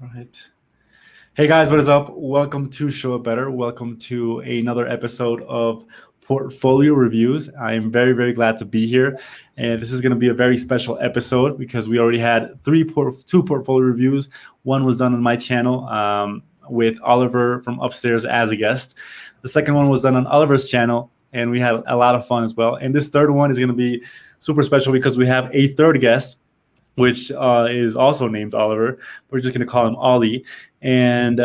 Right. Hey guys, what is up? Welcome to Show It Better. Welcome to another episode of Portfolio Reviews. I am very, very glad to be here. And this is going to be a very special episode because we already had two portfolio reviews. One was done on my channel with Oliver from upstairs as a guest. The second one was done on Oliver's channel, and we had a lot of fun as well. And this third one is going to be super special because we have a third guest, which is also named Oliver. We're just going to call him Ollie. And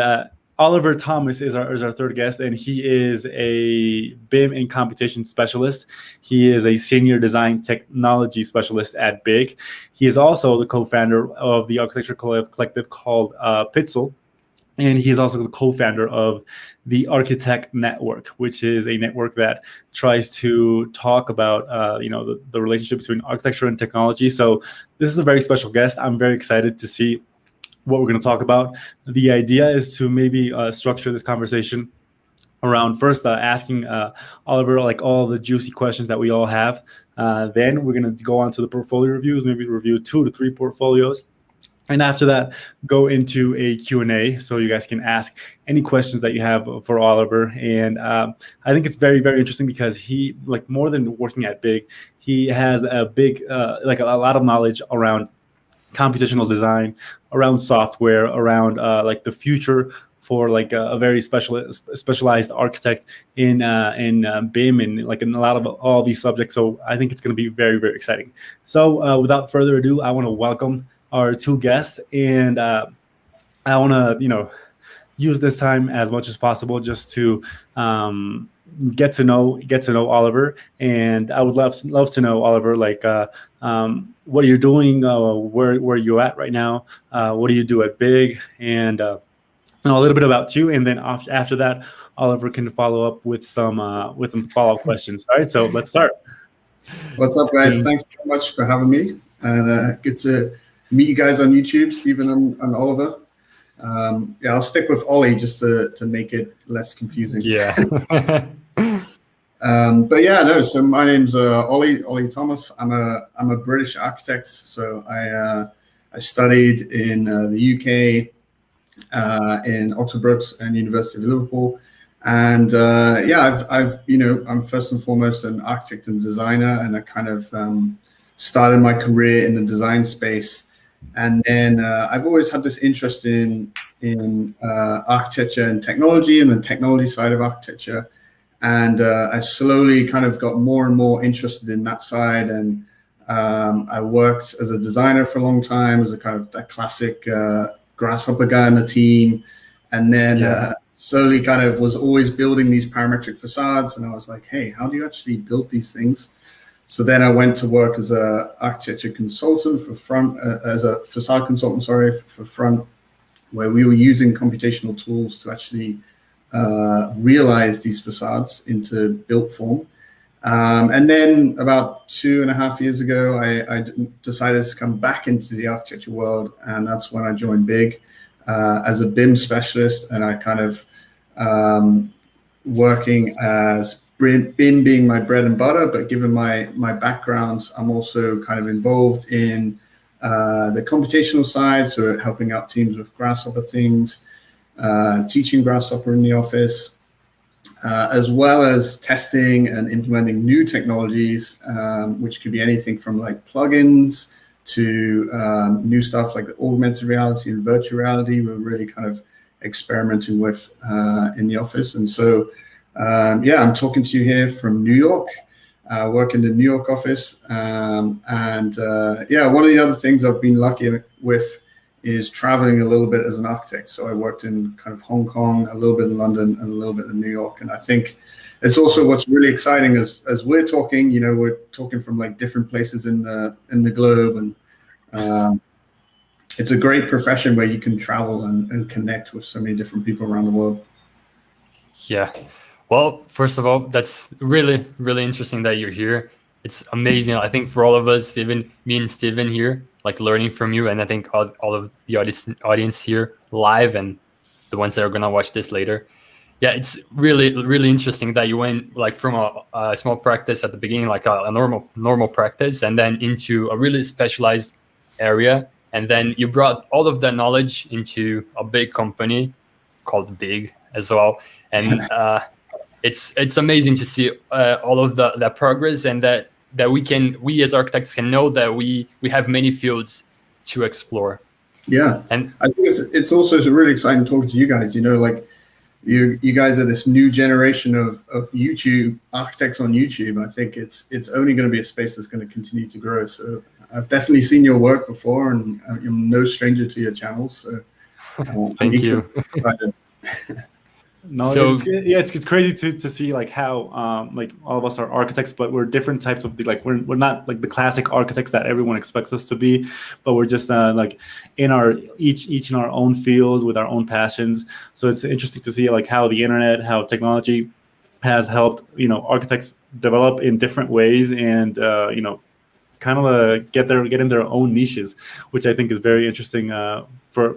Oliver Thomas is our third guest, and he is a BIM and computation specialist. He is a senior design technology specialist at BIG. He is also the co-founder of the architecture collective called Pitzel. And he is also the co-founder of the Architect Network, which is a network that tries to talk about, the relationship between architecture and technology. So this is a very special guest. I'm very excited to see what we're going to talk about. The idea is to maybe structure this conversation around first asking Oliver like all the juicy questions that we all have. Then we're going to go on to the portfolio reviews, maybe review 2 to 3 portfolios. And after that, go into a Q&A so you guys can ask any questions that you have for Oliver. And I think it's very, very interesting because he, like, more than working at BIG, he has a big, a lot of knowledge around computational design, around software, around like the future for like a very specialized architect in BIM and like in a lot of all these subjects. So I think it's going to be very, very exciting. So without further ado, I want to welcome our 2 guests, and I want to use this time as much as possible just to get to know Oliver. And I would love to know, Oliver, like what you're doing, where you're at right now, what do you do at BIG, and a little bit about you. And then after that, Oliver can follow up with some follow-up questions. All right, so let's start. What's up, guys? Thanks so much for having me, and good to meet you guys on YouTube, Stephen and Oliver. I'll stick with Ollie just to make it less confusing. Yeah. So my name's Ollie Thomas. I'm a British architect. So I studied in the UK, in Oxford Brookes and University of Liverpool. And I'm first and foremost an architect and designer, and I kind of started my career in the design space. And then I've always had this interest in architecture and technology, and the technology side of architecture. And I slowly kind of got more and more interested in that side. And I worked as a designer for a long time, as a kind of that classic grasshopper guy on the team. And then slowly kind of was always building these parametric facades. And I was like, hey, how do you actually build these things? So then I went to work as a architecture consultant as a facade consultant, for Front, where we were using computational tools to actually realize these facades into built form. And then about 2.5 years ago, I decided to come back into the architecture world, and that's when I joined BIG as a BIM specialist, and I kind of working as BIM being my bread and butter, but given my backgrounds, I'm also kind of involved in the computational side, so helping out teams with grasshopper things, teaching grasshopper in the office, as well as testing and implementing new technologies, which could be anything from like plugins to new stuff like augmented reality and virtual reality. We're really kind of experimenting with in the office. And so I'm talking to you here from New York, work in the New York office. One of the other things I've been lucky with is traveling a little bit as an architect. So I worked in kind of Hong Kong, a little bit in London, and a little bit in New York. And I think it's also what's really exciting as we're talking, we're talking from like different places in the globe. And it's a great profession where you can travel and connect with so many different people around the world. Yeah. Well, first of all, that's really, really interesting that you're here. It's amazing. I think for all of us, even me and Steven here, like learning from you, and I think all of the audience here live and the ones that are going to watch this later. Yeah, it's really, really interesting that you went like from a small practice at the beginning, like a normal practice, and then into a really specialized area and then you brought all of that knowledge into a big company called Big as well. And it's amazing to see all of that progress, and that we as architects can know that we have many fields to explore. Yeah, and I think it's also really exciting talking to you guys. Like you guys are this new generation of YouTube architects on YouTube. I think it's only going to be a space that's going to continue to grow. So I've definitely seen your work before, and I'm no stranger to your channels. So thank you. No, so, it's crazy to see like how like all of us are architects, but we're different types of we're not like the classic architects that everyone expects us to be, but we're just like in our each in our own field with our own passions. So it's interesting to see like how the internet, how technology has helped architects develop in different ways, and kind of get in their own niches, which I think is very interesting for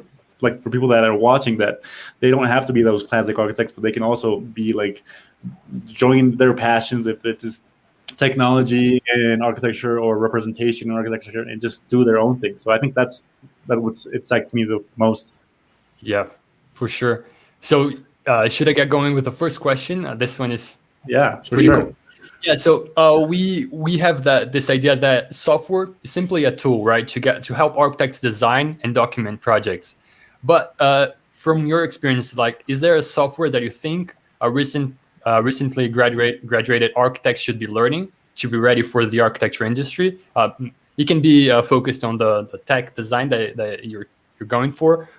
people that are watching, that they don't have to be those classic architects, but they can also be like join their passions, if it's technology and architecture or representation in architecture, and just do their own thing. So I think that what excites me the most. Yeah, for sure. So should I get going with the first question? This one is for sure. Cool. Yeah, so we have this idea that software is simply a tool, right, to help architects design and document projects. But from your experience, like, is there a software that you think a recently graduated architect should be learning to be ready for the architecture industry? You can be focused on the tech design that you're going for,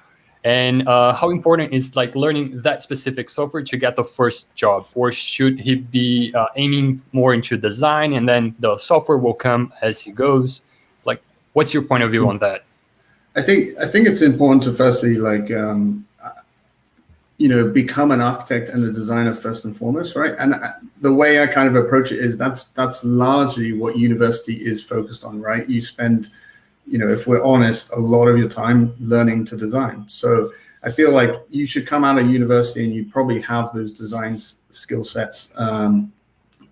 and how important is like learning that specific software to get the first job, or should he be aiming more into design and then the software will come as he goes? Like, what's your point of view on that? I think it's important to firstly become an architect and a designer first and foremost, right? And the way I kind of approach it is that's largely what university is focused on, right? You spend, if we're honest, a lot of your time learning to design. So I feel like you should come out of university and you probably have those design skill sets,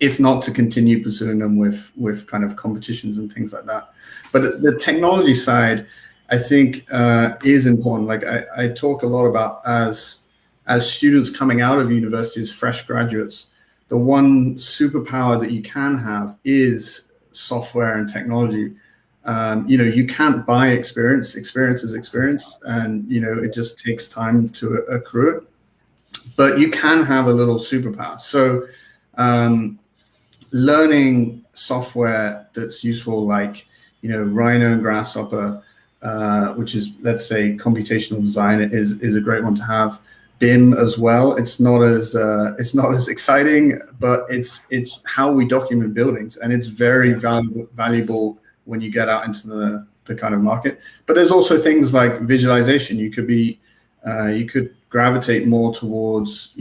if not to continue pursuing them with kind of competitions and things like that. But the technology side, I think is important. Like I talk a lot about as students coming out of university as fresh graduates, the one superpower that you can have is software and technology. You can't buy experience. Experience is experience, and it just takes time to accrue it. But you can have a little superpower. So learning software that's useful, like Rhino and Grasshopper, which is, let's say, computational design, is a great one to have. BIM as well. It's not as exciting, but it's how we document buildings, and it's very valuable when you get out into the kind of market. But there's also things like visualization. You could gravitate more towards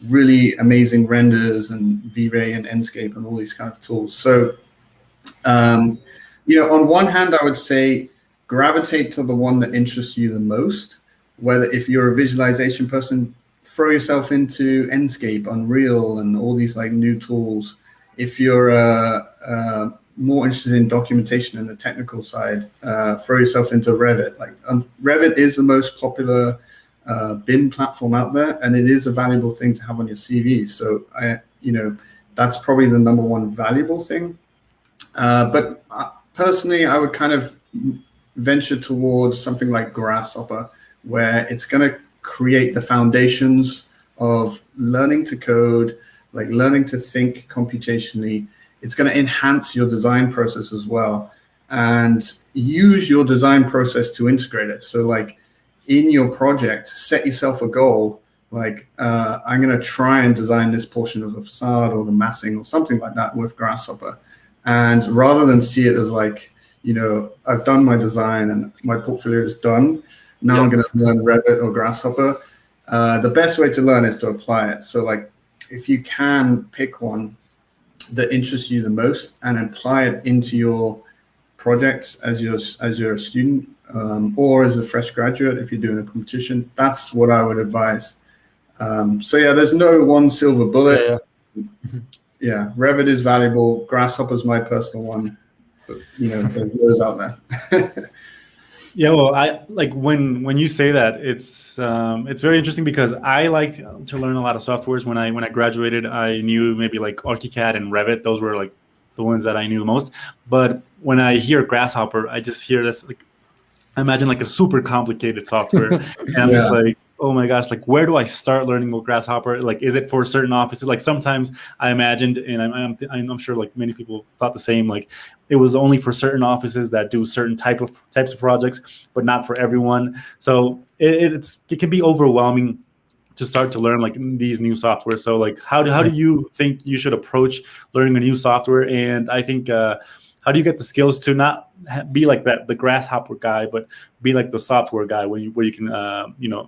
really amazing renders and V-Ray and Enscape and all these kind of tools. So on one hand, I would say gravitate to the one that interests you the most. Whether if you're a visualization person, throw yourself into Enscape, Unreal, and all these like new tools. If you're more interested in documentation and the technical side, throw yourself into Revit. Like Revit is the most popular BIM platform out there, and it is a valuable thing to have on your CV. So that's probably the number one valuable thing. But personally, I would kind of venture towards something like Grasshopper, where it's going to create the foundations of learning to code, like learning to think computationally. It's going to enhance your design process as well, and use your design process to integrate it. So like in your project, set yourself a goal, like I'm going to try and design this portion of the facade or the massing or something like that with Grasshopper. And rather than see it as like, I've done my design and my portfolio is done, now I'm going to learn Revit or Grasshopper. The best way to learn is to apply it. So like if you can pick one that interests you the most and apply it into your projects as you're a student, or as a fresh graduate, if you're doing a competition, that's what I would advise. So yeah, there's no one silver bullet. Yeah, Revit is valuable. Grasshopper is my personal one, but there's those out there. Yeah, well, I like when you say that, it's very interesting because I like to learn a lot of softwares. When I graduated, I knew maybe like ArchiCAD and Revit. Those were like the ones that I knew the most. But when I hear Grasshopper, I just hear this like I imagine like a super complicated software, and I'm just Yeah. like, oh my gosh, like where do I start learning with Grasshopper? Like, is it for certain offices? Like sometimes I imagined, and I'm sure like many people thought the same. Like it was only for certain offices that do certain types of projects, but not for everyone. So it can be overwhelming to start to learn like these new software. So like how do you think you should approach learning a new software? And I think how do you get the skills to not be like that the grasshopper guy, but be like the software guy where you can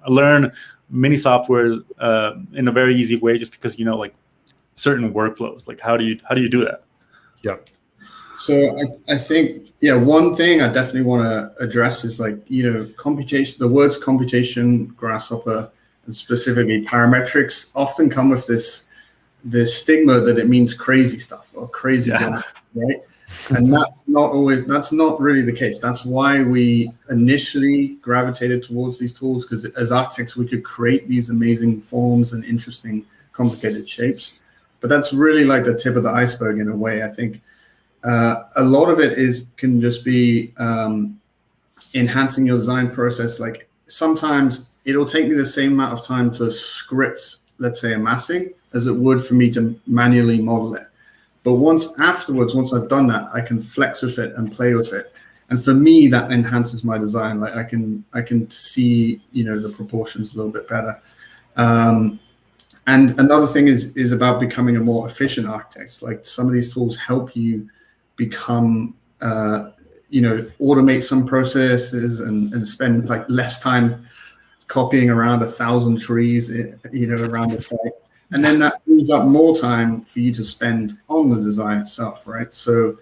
learn many softwares in a very easy way just because like certain workflows. Like how do you do that? Yeah. So I think, yeah, one thing I definitely want to address is like, computation, the words computation, grasshopper, and specifically parametrics often come with this stigma that it means crazy stuff or crazy geometry, right? And that's not really the case. That's why we initially gravitated towards these tools, because as architects, we could create these amazing forms and interesting, complicated shapes. But that's really like the tip of the iceberg in a way. I think a lot of it can just be enhancing your design process. Like sometimes it'll take me the same amount of time to script, let's say, a massing as it would for me to manually model it. But once I've done that, I can flex with it and play with it. And for me, that enhances my design. Like I can see, the proportions a little bit better. And another thing is about becoming a more efficient architect. Like some of these tools help you become, automate some processes and spend like less time copying around 1,000 trees, around the site. And then that frees up more time for you to spend on the design itself, right? So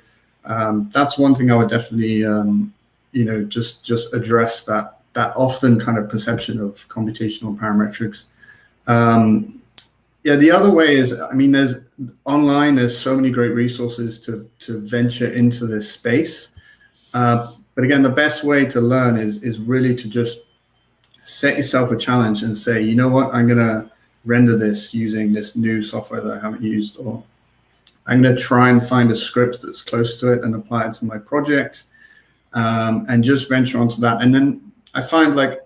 that's one thing I would definitely, just address that often kind of perception of computational parametrics. The other way is, there's so many great resources to venture into this space. But again, the best way to learn is really to just set yourself a challenge and say, you know what, I'm going to render this using this new software that I haven't used, or I'm going to try and find a script that's close to it and apply it to my project, and just venture onto that. And then I find like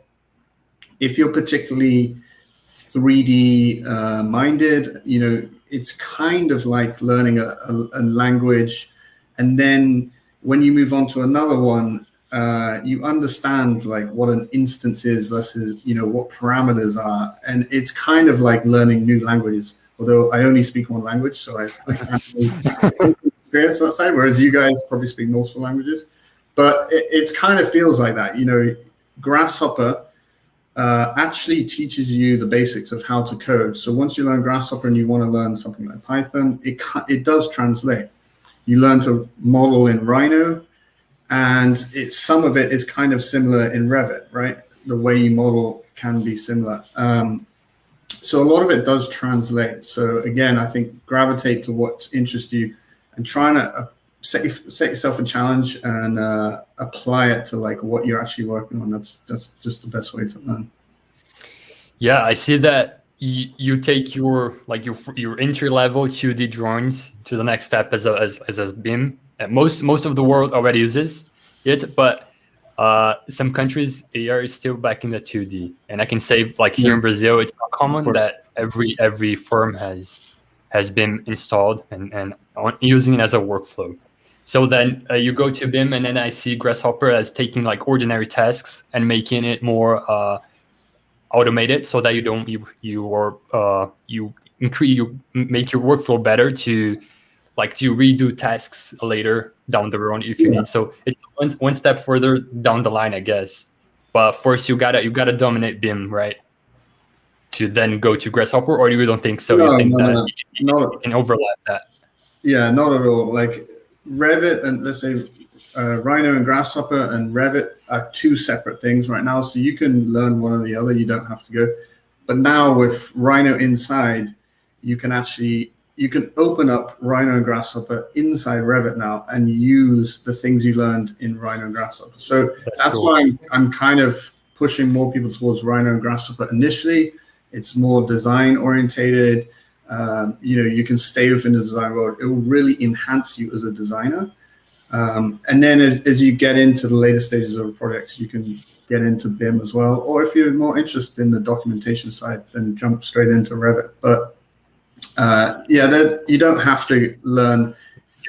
if you're particularly 3D minded, it's kind of like learning a language, and then when you move on to another one, you understand like what an instance is versus what parameters are, and it's kind of like learning new languages. Although I only speak one language, so I can't really experience that side, whereas you guys probably speak multiple languages. But it kind of feels like that. Grasshopper actually teaches you the basics of how to code. So once you learn Grasshopper and you want to learn something like Python, it does translate. You learn to model in Rhino, and some of it is kind of similar in Revit, right? The way you model can be similar. So a lot of it does translate. So again, I think gravitate to what interests you and trying to set yourself a challenge and apply it to like what you're actually working on. That's just the best way to learn. Yeah, I see that you take your entry level 2D drawings to the next step as a BIM. And most of the world already uses it, but some countries, they are still back in the 2D. And I can say like here in Brazil, it's not common that every firm has BIM installed and using it as a workflow. So then you go to BIM, and then I see Grasshopper as taking like ordinary tasks and making it more automated, so that you make your workflow better to redo tasks later down the road if you need. So it's one step further down the line, I guess. But first you gotta dominate BIM, right? To then go to Grasshopper, or you don't think so? You think that you can overlap that? Yeah, not at all. Like Revit and let's say Rhino and Grasshopper and Revit are two separate things right now. So you can learn one or the other. You don't have to go. But now with Rhino inside, you can actually you can open up Rhino and Grasshopper inside Revit now and use the things you learned in Rhino and Grasshopper. So that's cool. why I'm kind of pushing more people towards Rhino and Grasshopper initially. It's more design orientated. You can stay within the design world. It will really enhance you as a designer. And then as you get into the later stages of projects, you can get into BIM as well. Or if you're more interested in the documentation side, then jump straight into Revit. But you don't have to learn,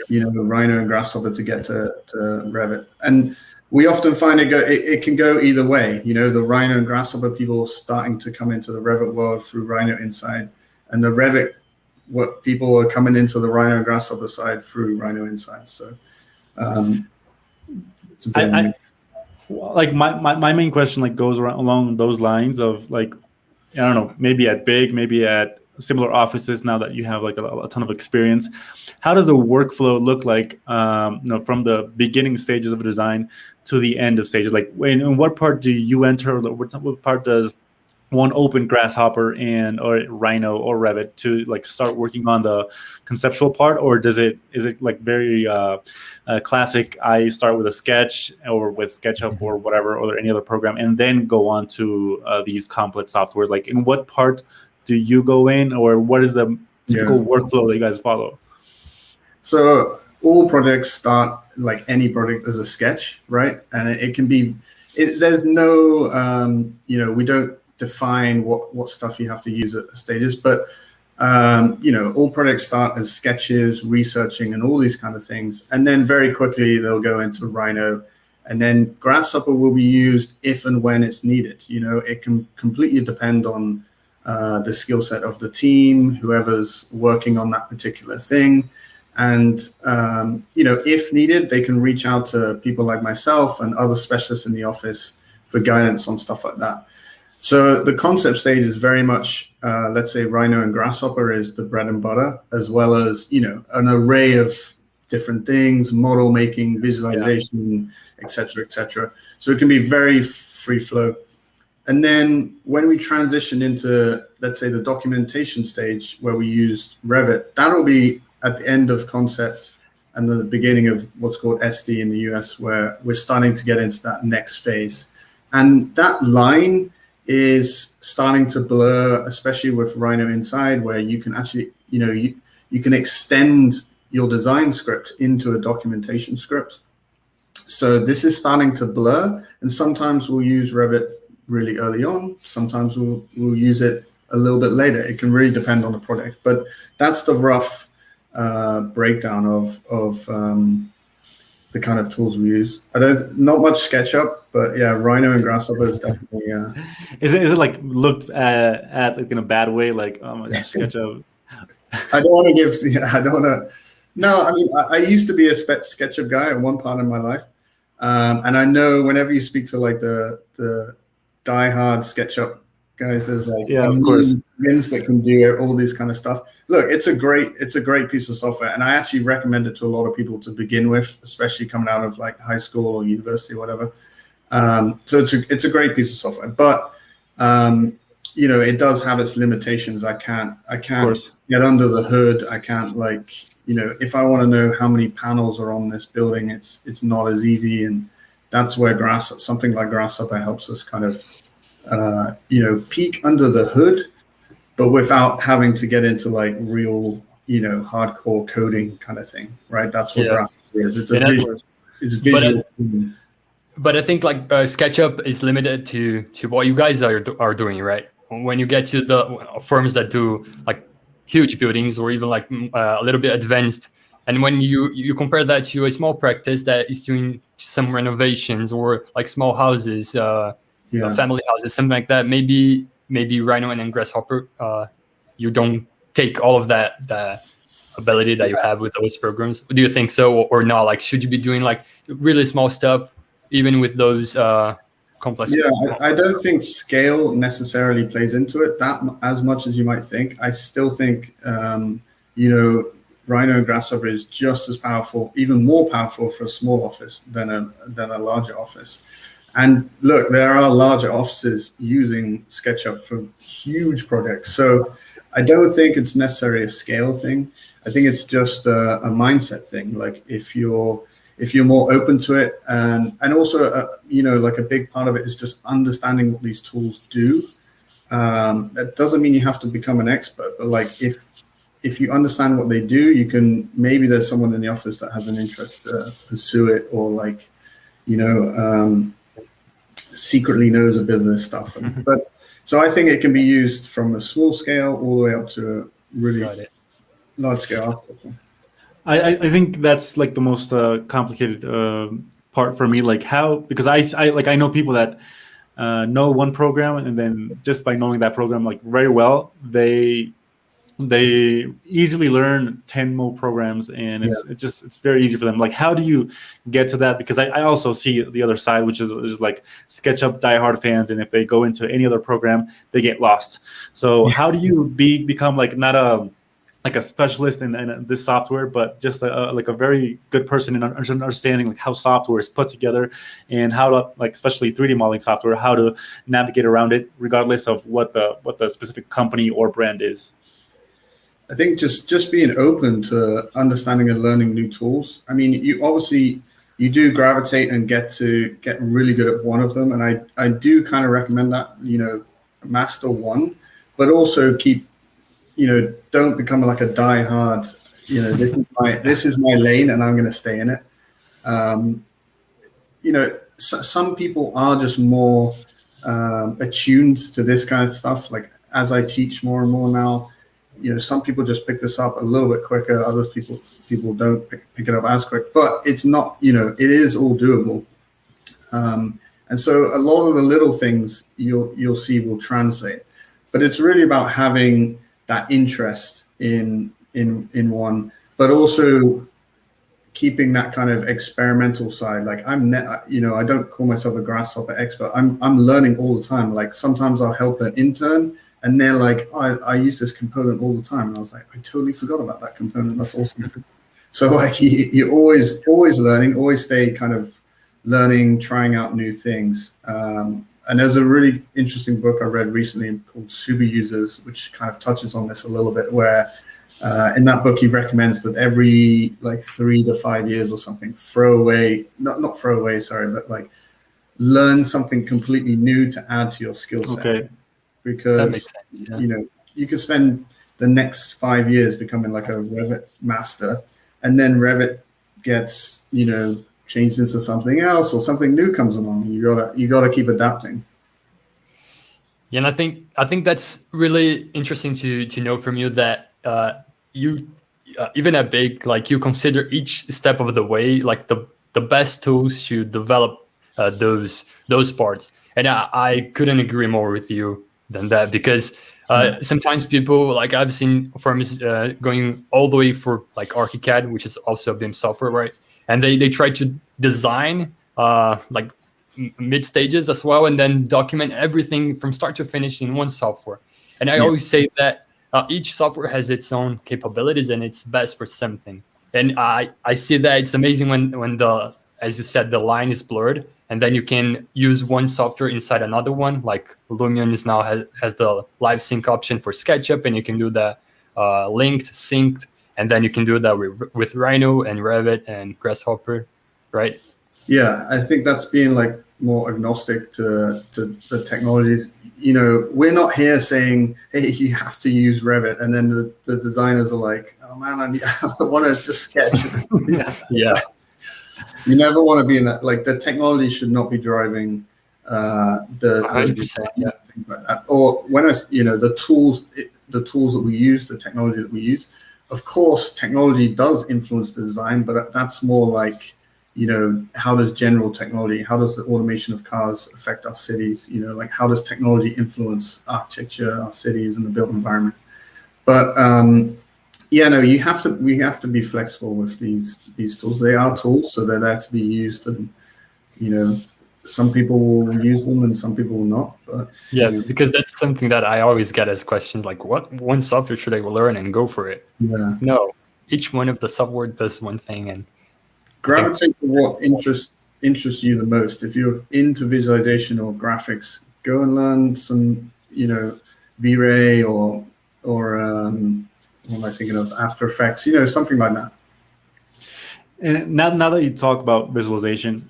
Rhino and Grasshopper to get to Revit. And we often find it can go either way. The Rhino and Grasshopper people starting to come into the Revit world through Rhino Inside, and the Revit people are coming into the Rhino and Grasshopper side through Rhino Inside. So it's a bit like my main question like goes along those lines of like, I don't know, maybe at similar offices now that you have like a ton of experience. How does the workflow look like, from the beginning stages of a design to the end of stages? Like, in what part do you enter? What part does one open Grasshopper or Rhino or Revit to like start working on the conceptual part, or is it like very classic? I start with a sketch or with SketchUp or whatever, or any other program, and then go on to these complex softwares. Like, in what part do you go in, or what is the typical workflow that you guys follow? So all projects start like any project as a sketch, right? And it can be, there's no, we don't define what stuff you have to use at the stages, but all projects start as sketches, researching, and all these kind of things. And then very quickly they'll go into Rhino, and then Grasshopper will be used if and when it's needed. It can completely depend on the skill set of the team, whoever's working on that particular thing. And, if needed, they can reach out to people like myself and other specialists in the office for guidance on stuff like that. So the concept stage is very much, let's say Rhino and Grasshopper is the bread and butter, as well as, an array of different things, model making, visualization, et cetera. So it can be very free flow. And then when we transition into, let's say, the documentation stage where we use Revit, that'll be at the end of concept and the beginning of what's called SD in the US, where we're starting to get into that next phase. And that line is starting to blur, especially with Rhino Inside, where you can actually, you can extend your design script into a documentation script. So this is starting to blur, and sometimes we'll use Revit really early on. Sometimes we'll use it a little bit later. It can really depend on the project, but that's the rough breakdown of the kind of tools we use. Not much SketchUp, but yeah, Rhino and Grasshopper is definitely. Is it like looked at like in a bad way? Like, oh my gosh, SketchUp. I don't want to give. I don't want to. No, I mean, I used to be a SketchUp guy at one part in my life, and I know whenever you speak to like the diehard SketchUp guys, there's like of course that can do all this kind of stuff. Look, it's a great piece of software, and I actually recommend it to a lot of people to begin with, especially coming out of like high school or university or whatever. So it's a great piece of software, but it does have its limitations. I can't get under the hood. I can't if I want to know how many panels are on this building, it's not as easy, and that's where something like Grasshopper helps us kind of peek under the hood, but without having to get into like real, hardcore coding kind of thing, right? That's what Grasshopper is. It's visual. But I think like SketchUp is limited to what you guys are doing, right? When you get to the firms that do like huge buildings or even like a little bit advanced, and when you compare that to a small practice that is doing some renovations or like small houses, family houses, something like that, maybe Rhino and then Grasshopper, you don't take all of the ability that you have with those programs. Do you think so or not? Like, should you be doing like really small stuff even with those complex? I don't think scale necessarily plays into it that as much as you might think. I still think Rhino and Grasshopper is just as powerful, even more powerful for a small office than a larger office. And look, there are larger offices using SketchUp for huge projects. So I don't think it's necessarily a scale thing. I think it's just a mindset thing. Like if you're more open to it, and also like a big part of it is just understanding what these tools do. That doesn't mean you have to become an expert, but like if you understand what they do, you can, maybe there's someone in the office that has an interest to pursue it, or like, secretly knows a bit of this stuff. But so I think it can be used from a small scale all the way up to a really large scale architecture. I think that's like the most complicated part for me. Like how, because I know people that know one program, and then just by knowing that program like very well, they easily learn 10 more programs, and it's very easy for them. Like, how do you get to that? Because I also see the other side, which is like SketchUp diehard fans, and if they go into any other program, they get lost. So how do you become like not a specialist in this software, but just like a very good person in understanding like how software is put together, and how to, like, especially 3D modeling software, how to navigate around it regardless of what the specific company or brand is? I think just being open to understanding and learning new tools. I mean, you do gravitate and get really good at one of them, and I do kind of recommend that, master one, but also keep, don't become like a diehard, this is my lane and I'm going to stay in it. Some people are just more attuned to this kind of stuff. Like as I teach more and more now, some people just pick this up a little bit quicker. Other people don't pick it up as quick, but it's not, it is all doable. And so a lot of the little things you'll see will translate, but it's really about having that interest in one, but also keeping that kind of experimental side. Like I don't call myself a grasshopper expert. I'm learning all the time. Like sometimes I'll help an intern, and they're like, oh, I use this component all the time. And I was like, I totally forgot about that component. That's awesome. So like you're always learning, always stay kind of learning, trying out new things. And there's a really interesting book I read recently called Super Users, which kind of touches on this a little bit, where in that book he recommends that every like 3 to 5 years or something, not throw away, sorry, but like learn something completely new to add to your skill set. Okay. Because that makes sense, you could spend the next 5 years becoming like a Revit master, and then Revit gets changed into something else, or something new comes along. You gotta keep adapting. Yeah, and I think that's really interesting to know from you that you even at big, like you consider each step of the way like the best tools to develop those parts. And I couldn't agree more with you than that, because sometimes people, like I've seen firms going all the way for like ArchiCAD, which is also a BIM software, right? And they try to design like mid stages as well, and then document everything from start to finish in one software. And I always say that each software has its own capabilities and it's best for something. And I see that it's amazing when the, as you said, the line is blurred, and then you can use one software inside another one. Like Lumion is now has the live sync option for SketchUp, and you can do the linked, synced, and then you can do that with Rhino and Revit and Grasshopper, right? Yeah, I think that's being like more agnostic to the technologies. We're not here saying, hey, you have to use Revit, and then the designers are like, oh man, I want to just sketch. Yeah. You never want to be in that. Like the technology should not be driving the 100%, yeah, things like that. Or when the tools that we use, the technology that we use. Of course, technology does influence the design, but that's more like, how does general technology, how does the automation of cars affect our cities? Like how does technology influence architecture, our cities, and the built environment? But we have to be flexible with these tools. They are tools, so they're there to be used, and some people will use them and some people will not. But yeah, because that's something that I always get as questions, like what one software should I learn and go for it? Yeah. No, each one of the software does one thing, and gravitate to what interests you the most. If you're into visualization or graphics, go and learn some, V-Ray or what am I thinking of? After Effects, something like that. And now that you talk about visualization,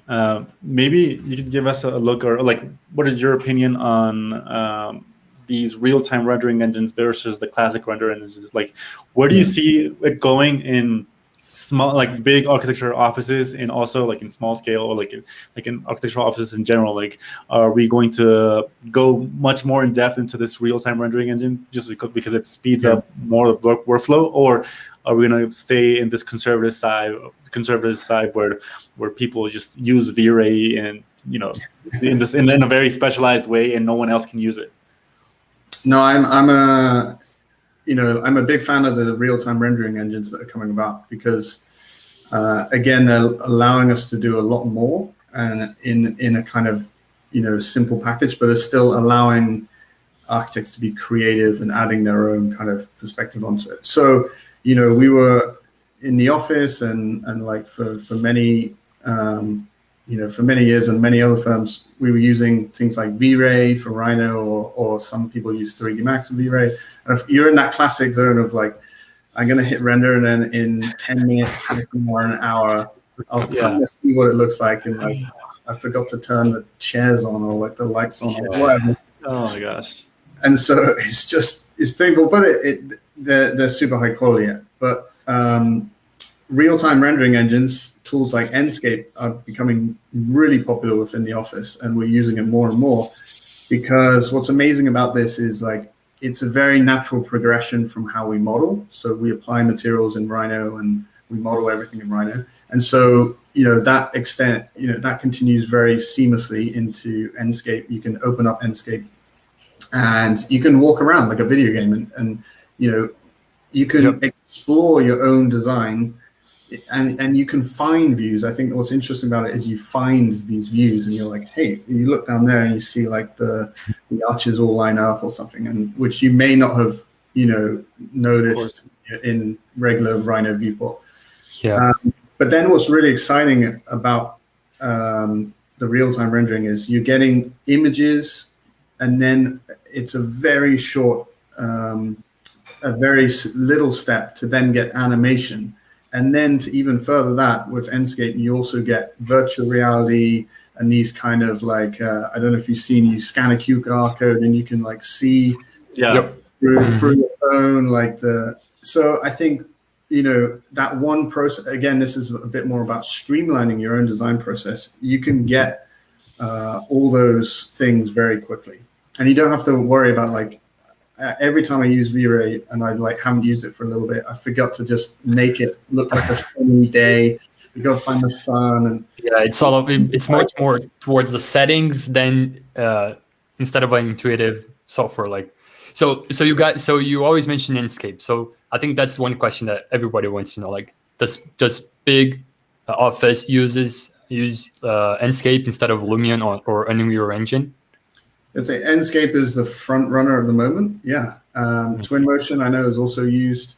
maybe you could give us a look, or like, what is your opinion on these real-time rendering engines versus the classic render engines? Like, where do you see it going in small, like big architecture offices, and also like in small scale, or like in architectural offices in general? Like, are we going to go much more in depth into this real-time rendering engine just because it speeds up more of the workflow, or are we going to stay in this conservative side where people just use V-Ray and in a very specialized way, and no one else can use it? No, I'm a big fan of the real-time rendering engines that are coming about, because again, they're allowing us to do a lot more and in a kind of simple package, but it's still allowing architects to be creative and adding their own kind of perspective onto it. So we were in the office and like for many for many years, and many other firms, we were using things like V-Ray for Rhino, or some people use 3D Max and V-Ray. And if you're in that classic zone of like, I'm going to hit render, and then in 10 minutes or an hour, I'll kind of see what it looks like. And like, I forgot to turn the chairs on, or like the lights on, or whatever. Oh my gosh. And so it's painful, but they're super high quality. But real-time rendering engines, tools like Enscape, are becoming really popular within the office, and we're using it more and more, because what's amazing about this is like, it's a very natural progression from how we model. So we apply materials in Rhino, and we model everything in Rhino. And so, that continues very seamlessly into Enscape. You can open up Enscape and you can walk around like a video game, and you can explore your own design, and you can find views. I think what's interesting about it is you find these views, and you're like, hey, you look down there and you see like the arches all line up or something, and which you may not have noticed in regular Rhino viewport. But then what's really exciting about the real-time rendering is you're getting images, and then it's a very short, a very little step to then get animation. And then to even further that, with Enscape, you also get virtual reality and these kind of like, I don't know if you've seen, you scan a QR code and you can like see through your phone, so I think, that one process, again, this is a bit more about streamlining your own design process. You can get all those things very quickly. And you don't have to worry about like, every time I use V-Ray and I like haven't used it for a little bit, I forgot to just make it look like a sunny day. You got to find the sun, and it's much more towards the settings than instead of an intuitive software. Like, so you always mention Enscape. So I think that's one question that everybody wants to know. Like, does big office use Enscape instead of Lumion or Unreal Engine? I'd say Enscape is the front runner at the moment. Yeah. Twinmotion, I know, is also used,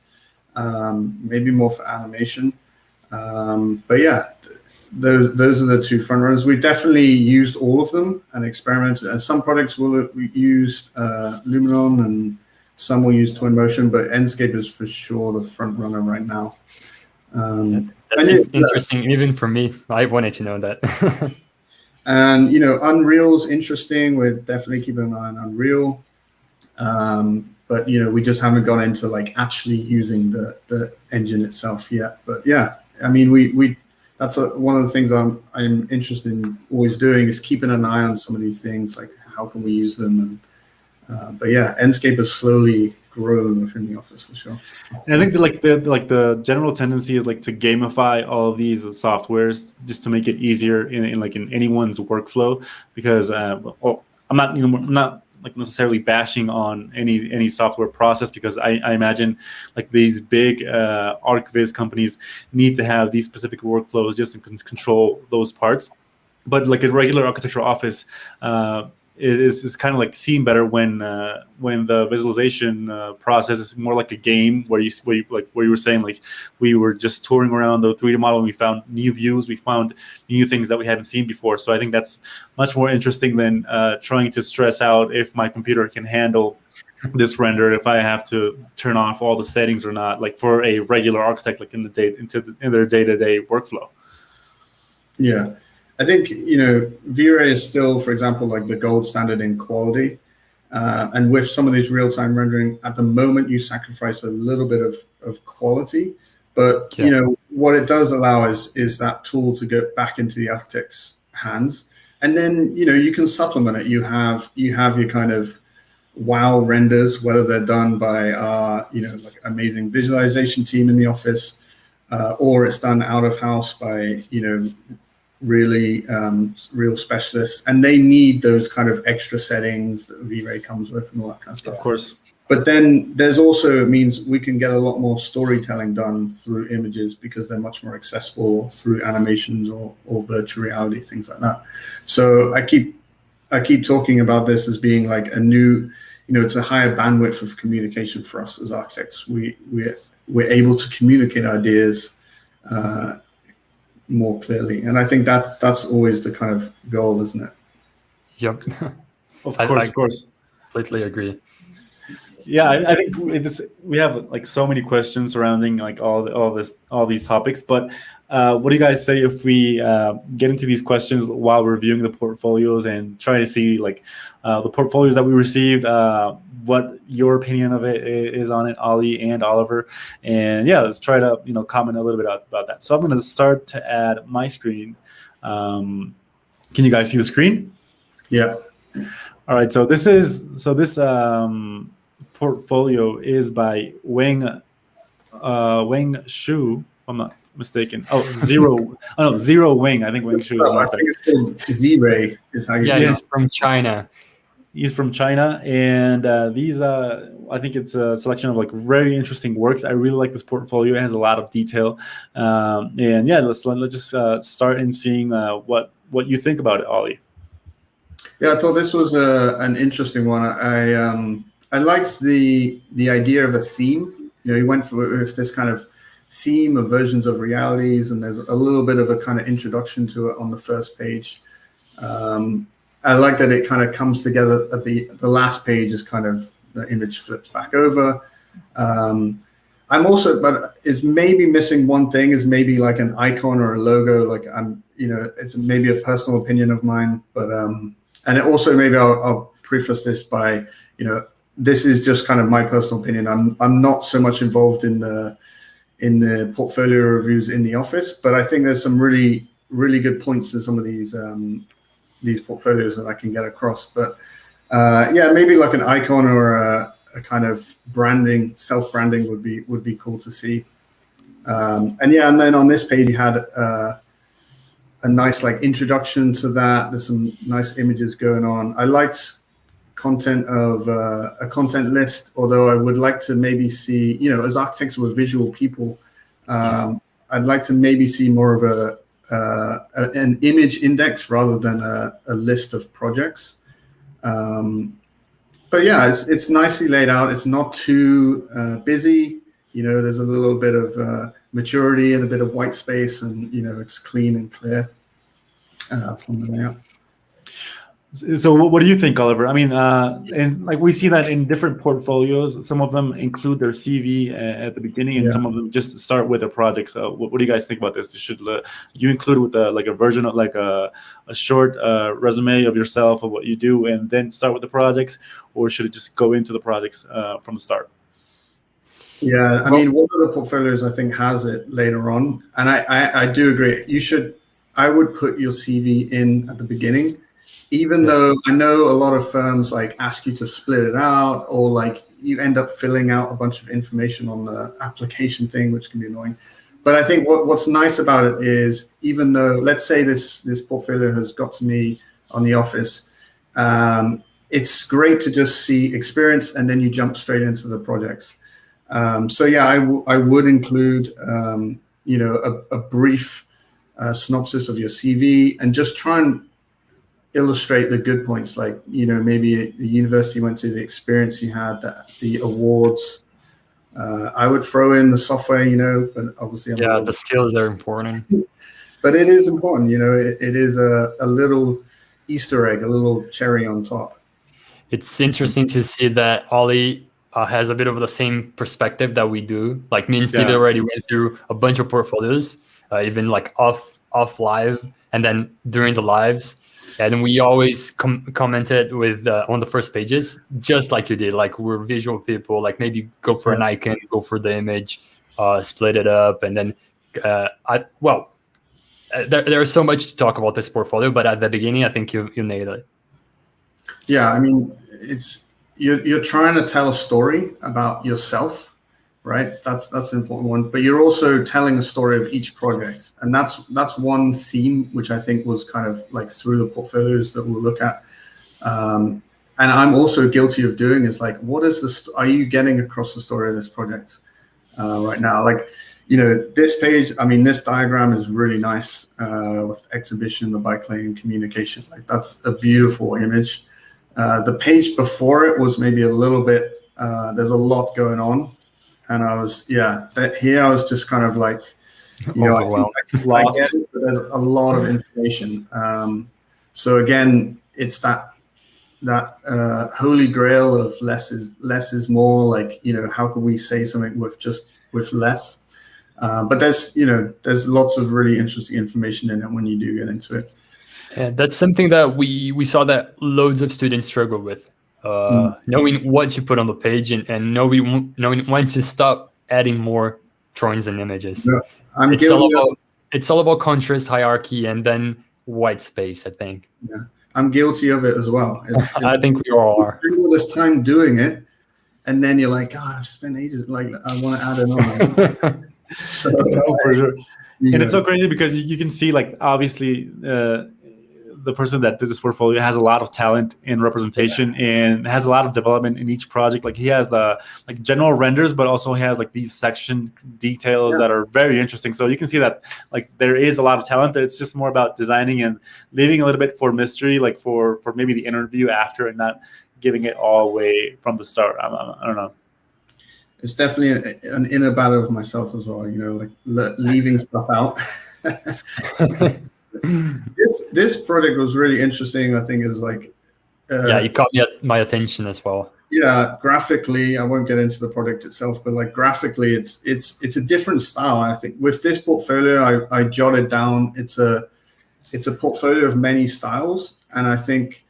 maybe more for animation. But yeah, those are the two front runners. We definitely used all of them and experimented. And some projects we used Lumion, and some will use Twinmotion, but Enscape is for sure the front runner right now. That's interesting, even for me. I wanted to know that. And Unreal's interesting. We're definitely keeping an eye on Unreal, but we just haven't gone into like actually using the engine itself yet. But yeah, I mean, we that's one of the things I'm interested in always doing, is keeping an eye on some of these things, like how can we use them. And but yeah, Enscape has slowly grown within the office for sure. And I think the general tendency is like to gamify all of these softwares just to make it easier in anyone's workflow, because I'm not like necessarily bashing on any software process, because I imagine like these big ArcViz companies need to have these specific workflows just to control those parts. But like a regular architectural office, is kind of like seen better when the visualization process is more like a game where you were saying, like, we were just touring around the 3D model and we found new views, we found new things that we hadn't seen before. So I think that's much more interesting than trying to stress out if my computer can handle this render, if I have to turn off all the settings or not, like for a regular architect, like in their day-to-day workflow. Yeah, I think, V-Ray is still, for example, like the gold standard in quality. And with some of these real-time rendering, at the moment, you sacrifice a little bit of quality. But, what it does allow is that tool to go back into the architect's hands. And then, you can supplement it. You have your kind of wow renders, whether they're done by like amazing visualization team in the office, or it's done out of house by really real specialists, and they need those kind of extra settings that V-Ray comes with and all that kind of stuff. Of course. But then there's also, it means we can get a lot more storytelling done through images because they're much more accessible through animations or virtual reality, things like that. So I keep talking about this as being like a new, it's a higher bandwidth of communication for us as architects. We're able to communicate ideas more clearly, and I think that's always the kind of goal, isn't it? Yep. Of course. Completely agree. Yeah, I think we have like so many questions surrounding like all these topics. But what do you guys say if we get into these questions while reviewing the portfolios and try to see like the portfolios that we received, what your opinion of it is on it, Ollie and Oliver, and yeah, let's try to comment a little bit about that. So I'm going to start to add my screen. Can you guys see the screen? Yeah. All right. So this portfolio is by Wang Shu, if I'm not mistaken. Zero Wing. I think Wang Shu is I think it's called Z-Ray is how you he's from China. He's from China, and these I think it's a selection of like very interesting works. I really like this portfolio. It has a lot of detail, and yeah, let's just start in seeing what you think about it, Ollie. Yeah, I thought this was an interesting one. I liked the idea of a theme. He went with this kind of theme of versions of realities, and there's a little bit of a kind of introduction to it on the first page. I like that it kind of comes together at the last page is kind of the image flips back over. But is maybe missing one thing, is maybe like an icon or a logo. Like it's maybe a personal opinion of mine, but and it also maybe I'll preface this by this is just kind of my personal opinion. I'm not so much involved in the portfolio reviews in the office, but I think there's some really, really good points in some of these portfolios that I can get across. But yeah, maybe like an icon or a kind of branding, self-branding would be cool to see. And then on this page you had a nice like introduction to that. There's some nice images going on. I liked content of a content list, although I would like to maybe see, as architects, we're visual people. I'd like to maybe see more of an image index rather than a list of projects. But yeah, it's nicely laid out. It's not too busy. There's a little bit of maturity and a bit of white space, and it's clean and clear from the layout. So what do you think, Oliver? I mean, and like we see that in different portfolios. Some of them include their CV at the beginning, and some of them just start with a project. So what do you guys think about this? Should you include with like a version of like a short resume of yourself of what you do, and then start with the projects, or should it just go into the projects from the start? Yeah, I mean, one of the portfolios I think has it later on, and I do agree. I would put your CV in at the beginning. Even though I know a lot of firms like ask you to split it out, or like you end up filling out a bunch of information on the application thing, which can be annoying. But I think what's nice about it is, even though, let's say this portfolio has got to me on the office, it's great to just see experience and then you jump straight into the projects. So yeah, I would include a brief synopsis of your CV, and just try and, illustrate the good points, like, maybe the university went to, the experience you had, the awards. I would throw in the software, but obviously the skills are important. But it is important, it is a little Easter egg, a little cherry on top. It's interesting to see that Ollie has a bit of the same perspective that we do. Like me and Steve already went through a bunch of portfolios, even like off live, and then during the lives. And we always commented with on the first pages, just like you did. Like, we're visual people. Like, maybe go for an icon, go for the image, split it up, and then there's so much to talk about this portfolio. But at the beginning, I think you nailed it. Yeah, I mean, you're trying to tell a story about yourself, right? That's an important one. But you're also telling a story of each project, and that's one theme which I think was kind of like through the portfolios that we'll look at. And I'm also guilty of doing is like, what is are you getting across the story of this project right now? Like, this page, I mean, this diagram is really nice with exhibition, the bike lane, communication. Like, that's a beautiful image. The page before it was maybe a little bit, there's a lot going on. And I was, here I was just kind of like, I get it, but there's a lot of information. So again, it's that holy grail of less is more. Like, how can we say something with less? But there's lots of really interesting information in it when you do get into it. Yeah, that's something that we saw that loads of students struggle with. Knowing what you put on the page and knowing when to stop adding more drawings and images. Yeah, it's all about contrast, hierarchy, and then white space, I think. Yeah, I'm guilty of it as well. I think we all are. You spend all this time doing it, and then you're like, God, I've spent ages. Like, I want to add it on. So, for sure. And it's so crazy because you can see, like, obviously, the person that did this portfolio has a lot of talent in representation and has a lot of development in each project. Like, he has the general renders, but also he has like these section details that are very interesting. So you can see that like there is a lot of talent there. It's just more about designing and leaving a little bit for mystery, like for maybe the interview after, and not giving it all away from the start. I don't know. It's definitely an inner battle of myself as well, like leaving stuff out. This project was really interesting. I think it was like it caught my attention as well. Yeah, graphically, I won't get into the project itself, but like graphically, it's a different style. I think with this portfolio, I jotted down it's a portfolio of many styles, and I think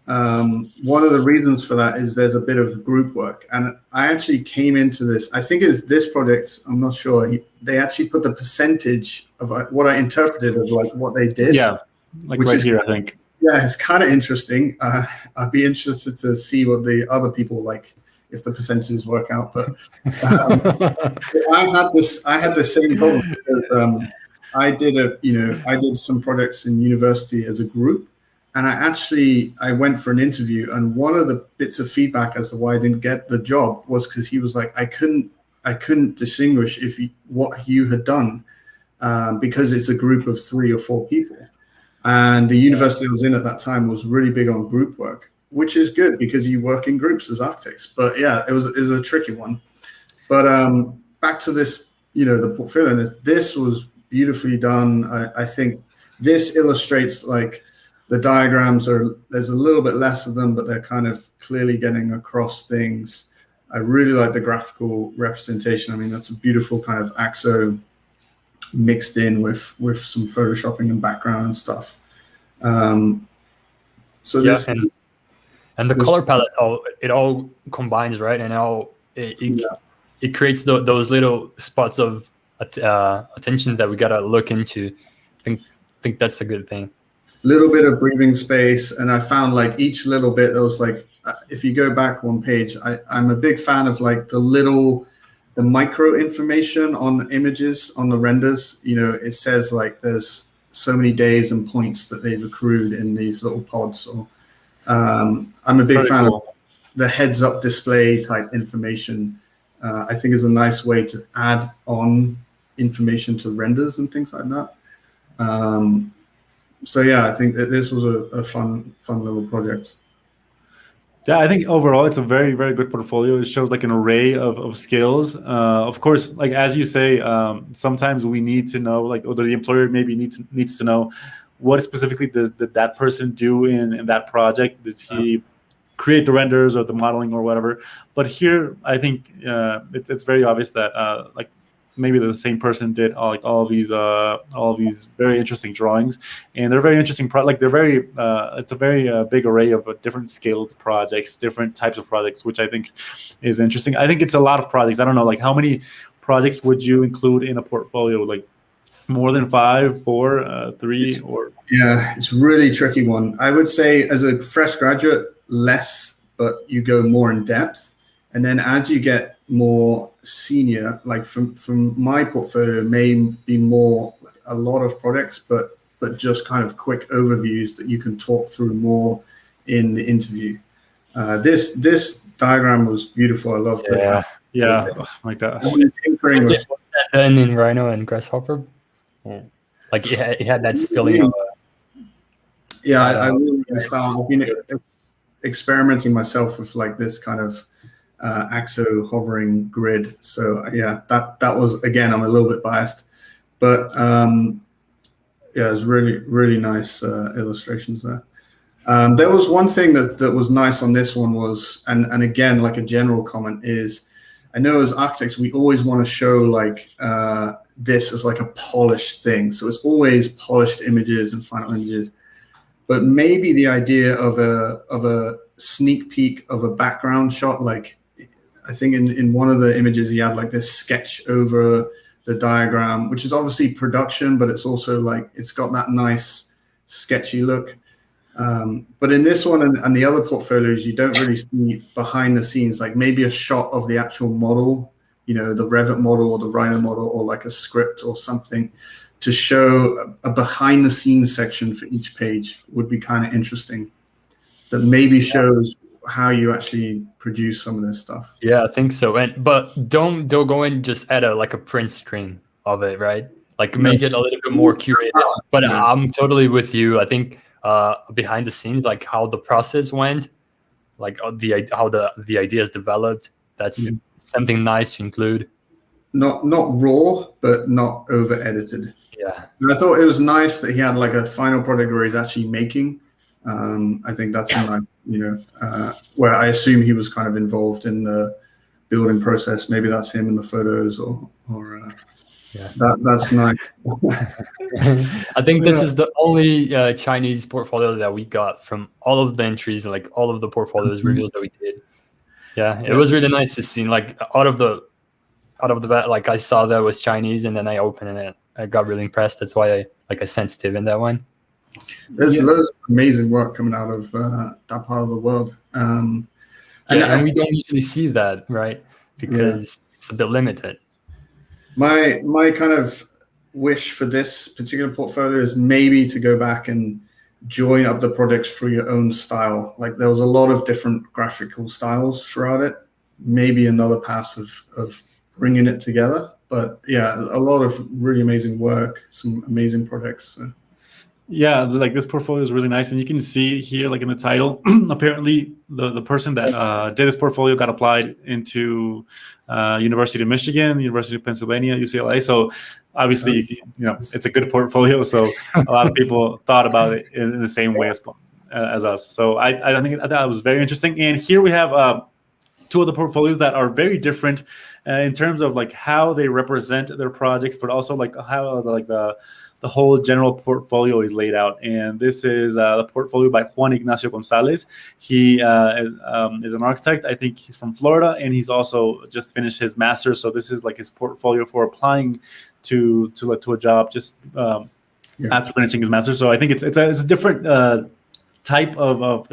one of the reasons for that is there's a bit of group work. And I actually came into this, I think it's this project, I'm not sure, they actually put the percentage of what I interpreted of like what they did. Yeah, like right here, I think. Yeah, it's kind of interesting. I'd be interested to see what the other people like, if the percentages work out. But I had the same problem because I did some projects in university as a group. And I went for an interview, and one of the bits of feedback as to why I didn't get the job was because he was like, I couldn't distinguish what you had done because it's a group of 3 or 4 people. And the university I was in at that time was really big on group work, which is good because you work in groups as architects. But yeah, it was a tricky one. But back to this, the portfolio, and this was beautifully done. I think this illustrates like, the diagrams there's a little bit less of them, but they're kind of clearly getting across things. I really like the graphical representation. I mean, that's a beautiful kind of AXO mixed in with some photoshopping and background and stuff. So yeah, and the color palette, it all combines, right? And it creates those little spots of attention that we gotta look into. I think that's a good thing. Little bit of breathing space, and I found like each little bit there was like, if you go back one page, I'm a big fan of like the micro information on images, on the renders. It says like there's so many days and points that they've accrued in these little pods. Or I'm a big fan of the heads up display type information. I think is a nice way to add on information to renders and things like that. So yeah, I think that this was a fun little project. Yeah, I think overall it's a very, very good portfolio. It shows like an array of skills. Of course, like as you say, sometimes we need to know, like, or the employer maybe needs to know what specifically did that person do in that project. Did he create the renders or the modeling or whatever? But here, I think it's very obvious that like maybe the same person did all these very interesting drawings, and they're very interesting. Like they're very, it's a very big array of different scaled projects, different types of projects, which I think is interesting. I think it's a lot of projects. I don't know, like how many projects would you include in a portfolio? Like more than 5, 4, 3, or Yeah, it's a really tricky one. I would say as a fresh graduate, less, but you go more in depth. And then as you get more senior, like from my portfolio, may be more like a lot of projects, but just kind of quick overviews that you can talk through more in the interview. This diagram was beautiful. I love Yeah. yeah, oh my gosh. tinkering with And in Rhino and Grasshopper, like it had that feeling of yeah, I really like the style. I've been experimenting myself with like this kind of axo hovering grid. So yeah, that was, again, I'm a little bit biased, but yeah, it's really nice illustrations there. There was one thing that was nice on this one was, and again, like a general comment is, I know as architects, we always want to show like this as like a polished thing. So it's always polished images and final images. But maybe the idea of a sneak peek of a background shot, like I think in one of the images he had like this sketch over the diagram, which is obviously production, but it's also like it's got that nice sketchy look. But in this one and the other portfolios, you don't really see behind the scenes, like maybe a shot of the actual model, you know, the Revit model or the Rhino model, or like a script or something, to show a behind the scenes section for each page would be kind of interesting. That maybe shows how you actually produce some of this stuff. Yeah, I think so. But don't go and just add like a print screen of it, right? Like make it a little bit more curated. But I'm totally with you. I think behind the scenes, like how the process went, like how the ideas developed, that's something nice to include. Not raw, but not over edited. Yeah. And I thought it was nice that he had like a final project where he's actually making. I think that's nice, you know, where I assume he was kind of involved in the building process. Maybe that's him in the photos, or yeah, that's nice. I think this is the only Chinese portfolio that we got from all of the entries, like all of the portfolios reviews that we did. Yeah, it was really nice to see. Like out of the bat, like I saw that was Chinese, and then I opened it. I got really impressed. That's why I sent Steven that one. There's loads of amazing work coming out of that part of the world. And we don't usually see that, right? Because it's a bit limited. My kind of wish for this particular portfolio is maybe to go back and join up the projects for your own style. Like there was a lot of different graphical styles throughout it. Maybe another pass of bringing it together. But yeah, a lot of really amazing work, some amazing projects. So. Yeah, like this portfolio is really nice, and you can see here, like in the title, apparently the person that did this portfolio got applied into University of Michigan, University of Pennsylvania, UCLA. So obviously, you know, it's a good portfolio. So a lot of people thought about it in the same way as us. So I thought it was very interesting. And here we have two of the portfolios that are very different in terms of like how they represent their projects, but also like how like the whole general portfolio is laid out. And this is the portfolio by Juan Ignacio Gonzalez. He is an architect. I think he's from Florida, and he's also just finished his master's. So this is like his portfolio for applying to a job just after finishing his master's. So I think it's a different type of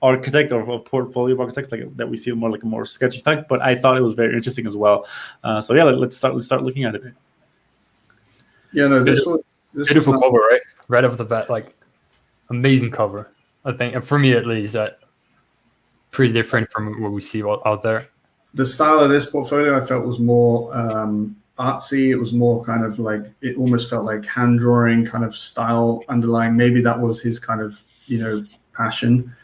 architect or of portfolio of architects like that we see more like a more sketchy type. But I thought it was very interesting as well. So yeah, let's start looking at it. Yeah, no, this beautiful cover, right? Right off the bat, like amazing cover. I think, and for me at least, that pretty different from what we see out there. The style of this portfolio I felt was more artsy. It was more kind of like, it almost felt like hand drawing kind of style underlying. Maybe that was his kind of, passion.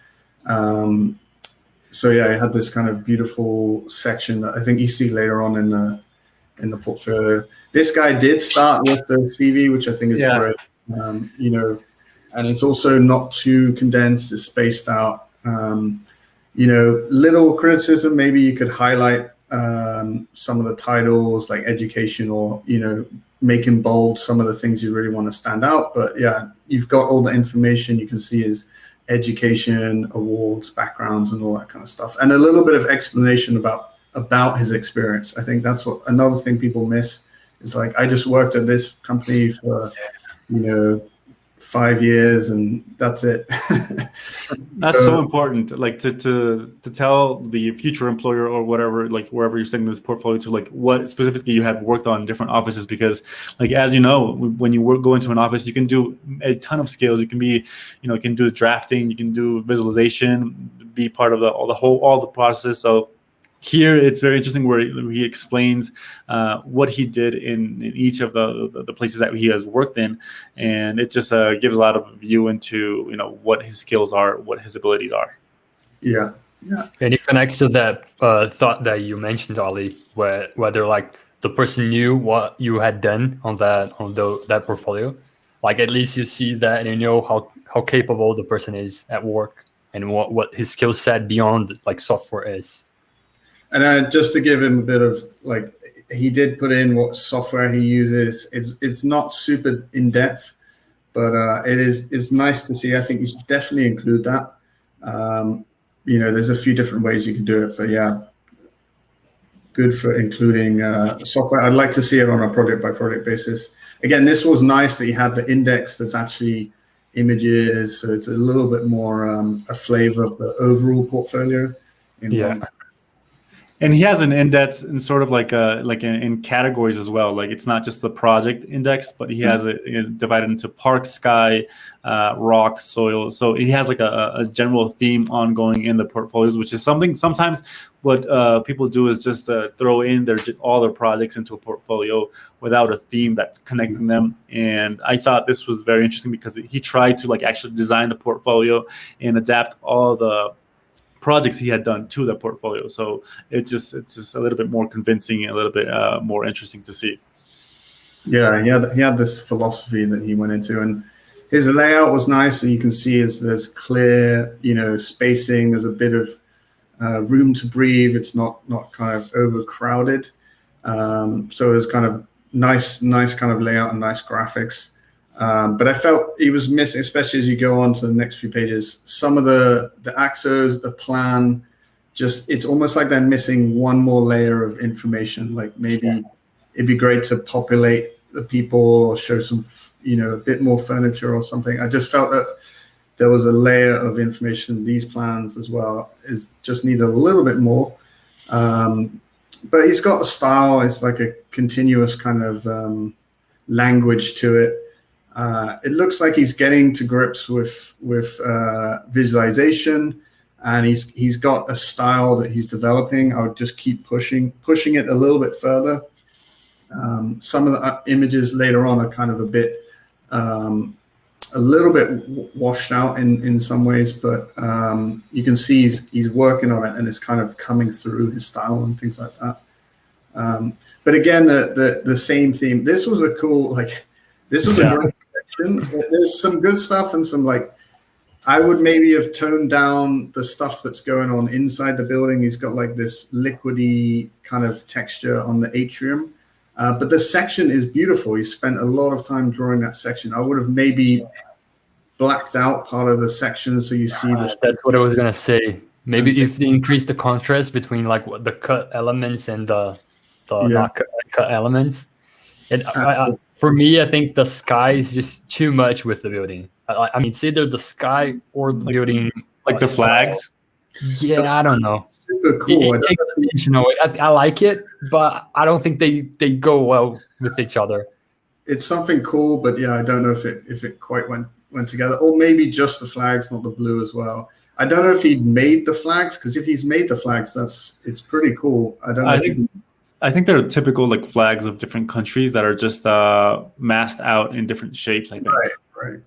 So yeah, I had this kind of beautiful section that I think you see later on in the portfolio. This guy did start with the CV, which I think is great. And it's also not too condensed. It's spaced out. Little criticism. Maybe you could highlight some of the titles, like education, or make in bold some of the things you really want to stand out. But yeah, you've got all the information. You can see his education, awards, backgrounds, and all that kind of stuff, and a little bit of explanation about his experience. I think that's what another thing people miss is, like, I just worked at this company for 5 years and that's it. That's so important, like to tell the future employer or whatever, like wherever you're sending this portfolio to, like what specifically you have worked on in different offices. Because, like, as you know, when you go into an office, you can do a ton of skills. You can be, you can do drafting, you can do visualization, be part of all the process. So here it's very interesting where he explains what he did in each of the places that he has worked in, and it just gives a lot of view into what his skills are, what his abilities are. Yeah. And it connects to that thought that you mentioned, Ollie, whether like the person knew what you had done on that portfolio, like at least you see that and you know how capable the person is at work and what his skill set beyond like software is. And just to give him a bit of, like, he did put in what software he uses. It's not super in depth, but it's nice to see. I think you should definitely include that. There's a few different ways you can do it, but yeah, good for including software. I'd like to see it on a project by project basis. Again, this was nice that you had the index that's actually images, so it's a little bit more a flavor of the overall portfolio. And he has an index in sort of like in categories as well. Like, it's not just the project index, but he has it divided into park, sky, rock, soil. So he has like a general theme ongoing in the portfolios, which is something sometimes what people do is just throw in all their projects into a portfolio without a theme that's connecting them. And I thought this was very interesting because he tried to like actually design the portfolio and adapt all the projects he had done to the portfolio. So it's just a little bit more convincing and a little bit more interesting to see. Yeah, he had this philosophy that he went into, and his layout was nice. And you can see there's clear, spacing. There's a bit of room to breathe. It's not kind of overcrowded. So it was kind of nice kind of layout and nice graphics. But I felt he was missing, especially as you go on to the next few pages, some of the axos, the plan, it's almost like they're missing one more layer of information. Like maybe it'd be great to populate the people or show some, a bit more furniture or something. I just felt that there was a layer of information. These plans as well just need a little bit more. But he's got a style. It's like a continuous kind of language to it. It looks like he's getting to grips with visualization, and he's got a style that he's developing. I would just keep pushing it a little bit further. Some of the images later on are kind of a little bit washed out in some ways, but you can see he's working on it, and it's kind of coming through his style and things like that. But again, the same theme. This was a great section. There's some good stuff and some, like, I would maybe have toned down the stuff that's going on inside the building. He's got like this liquidy kind of texture on the atrium. But the section is beautiful. He spent a lot of time drawing that section. I would have maybe blacked out part of the section so you see this. That's what I was gonna say. Maybe if they increase the contrast between like the cut elements and the not cut elements. And for me, I think the sky is just too much with the building. I mean, it's either the sky or the building, like the flags. Yeah, I don't know. Super cool. It takes attention away. I like it, but I don't think they go well with each other. It's something cool, but yeah, I don't know if it quite went together. Or maybe just the flags, not the blue as well. I don't know if he made the flags, because if he's made the flags, it's pretty cool. I don't know. I think they're typical like flags of different countries that are just masked out in different shapes, I think.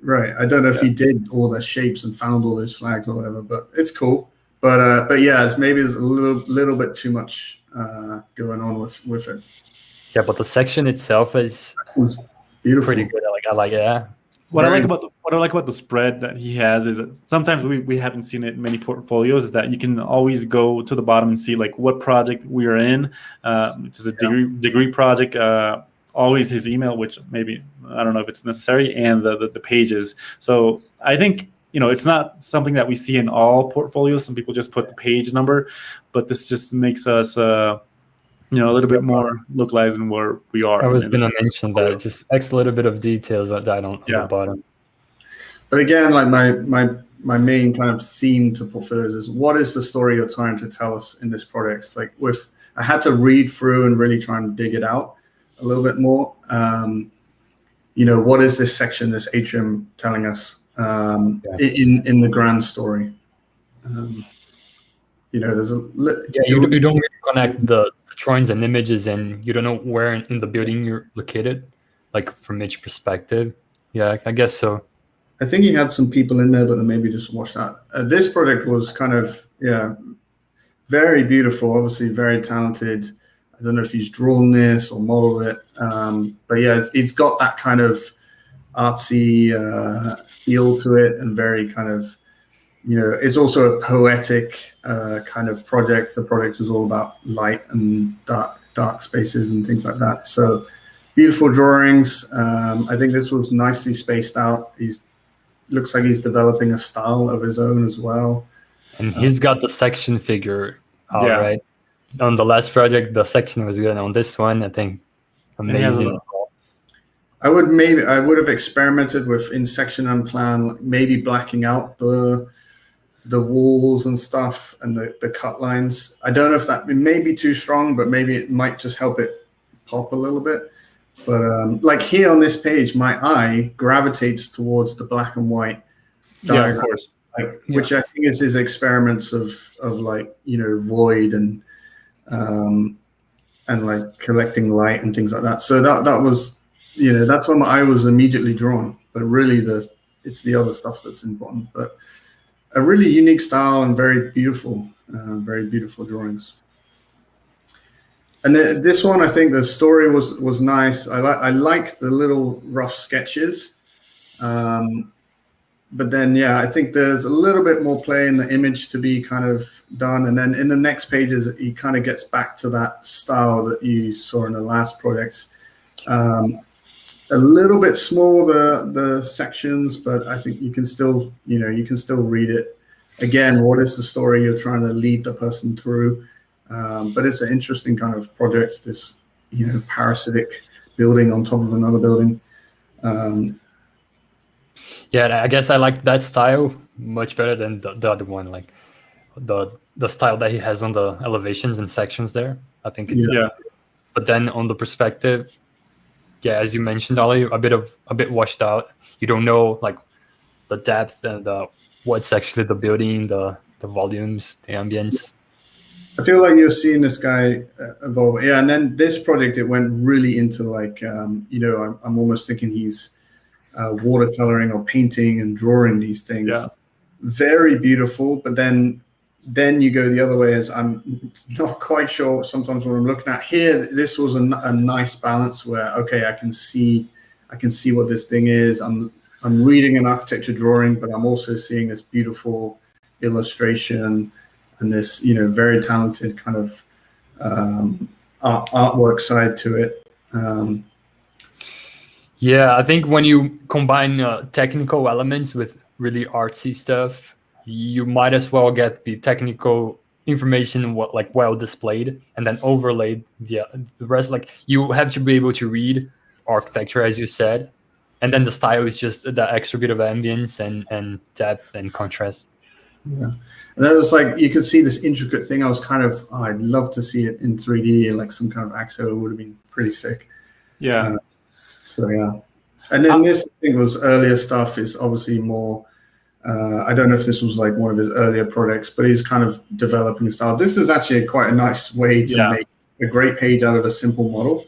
Right. I don't know if he did all the shapes and found all those flags or whatever, but it's cool. But yeah, there's a little bit too much going on with it. Yeah, but the section itself is beautiful. Pretty good. I like it. What I like about the spread that he has is that sometimes we haven't seen it in many portfolios, is that you can always go to the bottom and see like what project we are in, which is a degree project, always his email, which maybe I don't know if it's necessary, and the pages. So I think, you know, it's not something that we see in all portfolios. Some people just put the page number, but this just makes us you know, a little bit more localized than where we are. I was going to mention that it just adds a little bit of details that on the bottom. But again, like my main kind of theme to portfolios is, what is the story you're trying to tell us in this project? Like I had to read through and really try and dig it out a little bit more. You know, what is this section, this atrium telling us in the grand story? You know, there's you don't really connect the drawings and images, and you don't know where in the building you're located, like from each perspective. Yeah, I guess so. I think he had some people in there, but maybe just watched that. This project was kind of, very beautiful, obviously very talented. I don't know if he's drawn this or modeled it, but yeah, it's got that kind of artsy feel to it, and very kind of, you know, it's also a poetic kind of project. The project is all about light and dark spaces and things like that. So beautiful drawings. I think this was nicely spaced out. Looks like he's developing a style of his own as well. And he's got the section figure out, right? On the last project, the section was good. On this one, I think amazing. I would have experimented with in section and plan, maybe blacking out the walls and stuff and the cut lines. I don't know if it may be too strong, but maybe it might just help it pop a little bit. But like here on this page, my eye gravitates towards the black and white diagram, of course. Which I think is his experiments of like, you know, void and like collecting light and things like that. So that was, you know, that's where my eye was immediately drawn. But really, it's the other stuff that's important. But a really unique style and very beautiful drawings. And this one, I think the story was nice. I like the little rough sketches, but then I think there's a little bit more play in the image to be kind of done. And then in the next pages, he kind of gets back to that style that you saw in the last projects. A little bit small the sections, but I think you can still read it. Again, what is the story you're trying to lead the person through? But it's an interesting kind of project, this, you know, parasitic building on top of another building. I guess I like that style much better than the other one, like the style that he has on the elevations and sections there. I think it's but then on the perspective, as you mentioned, Ollie, a bit washed out. You don't know like the depth and what's actually the building, the volumes, the ambience. I feel like you're seeing this guy evolve. Yeah, and then this project, it went really into like, you know, I'm almost thinking he's watercoloring or painting and drawing these things. Yeah. Very beautiful, but then you go the other way, as I'm not quite sure sometimes what I'm looking at here. This was a nice balance where, okay, I can see what this thing is. I'm reading an architecture drawing, but I'm also seeing this beautiful illustration and this, you know, very talented kind of artwork side to it. I think when you combine technical elements with really artsy stuff, you might as well get the technical information well displayed, and then overlaid the rest. Like, you have to be able to read architecture, as you said, and then the style is just the extra bit of ambience and depth and contrast. Yeah, and that was like, you could see this intricate thing. I was kind of, I'd love to see it in 3D, like some kind of axo would have been pretty sick. Yeah. And then this, I think, was earlier stuff, is obviously more, I don't know if this was like one of his earlier projects, but he's kind of developing style. This is actually quite a nice way to make a great page out of a simple model.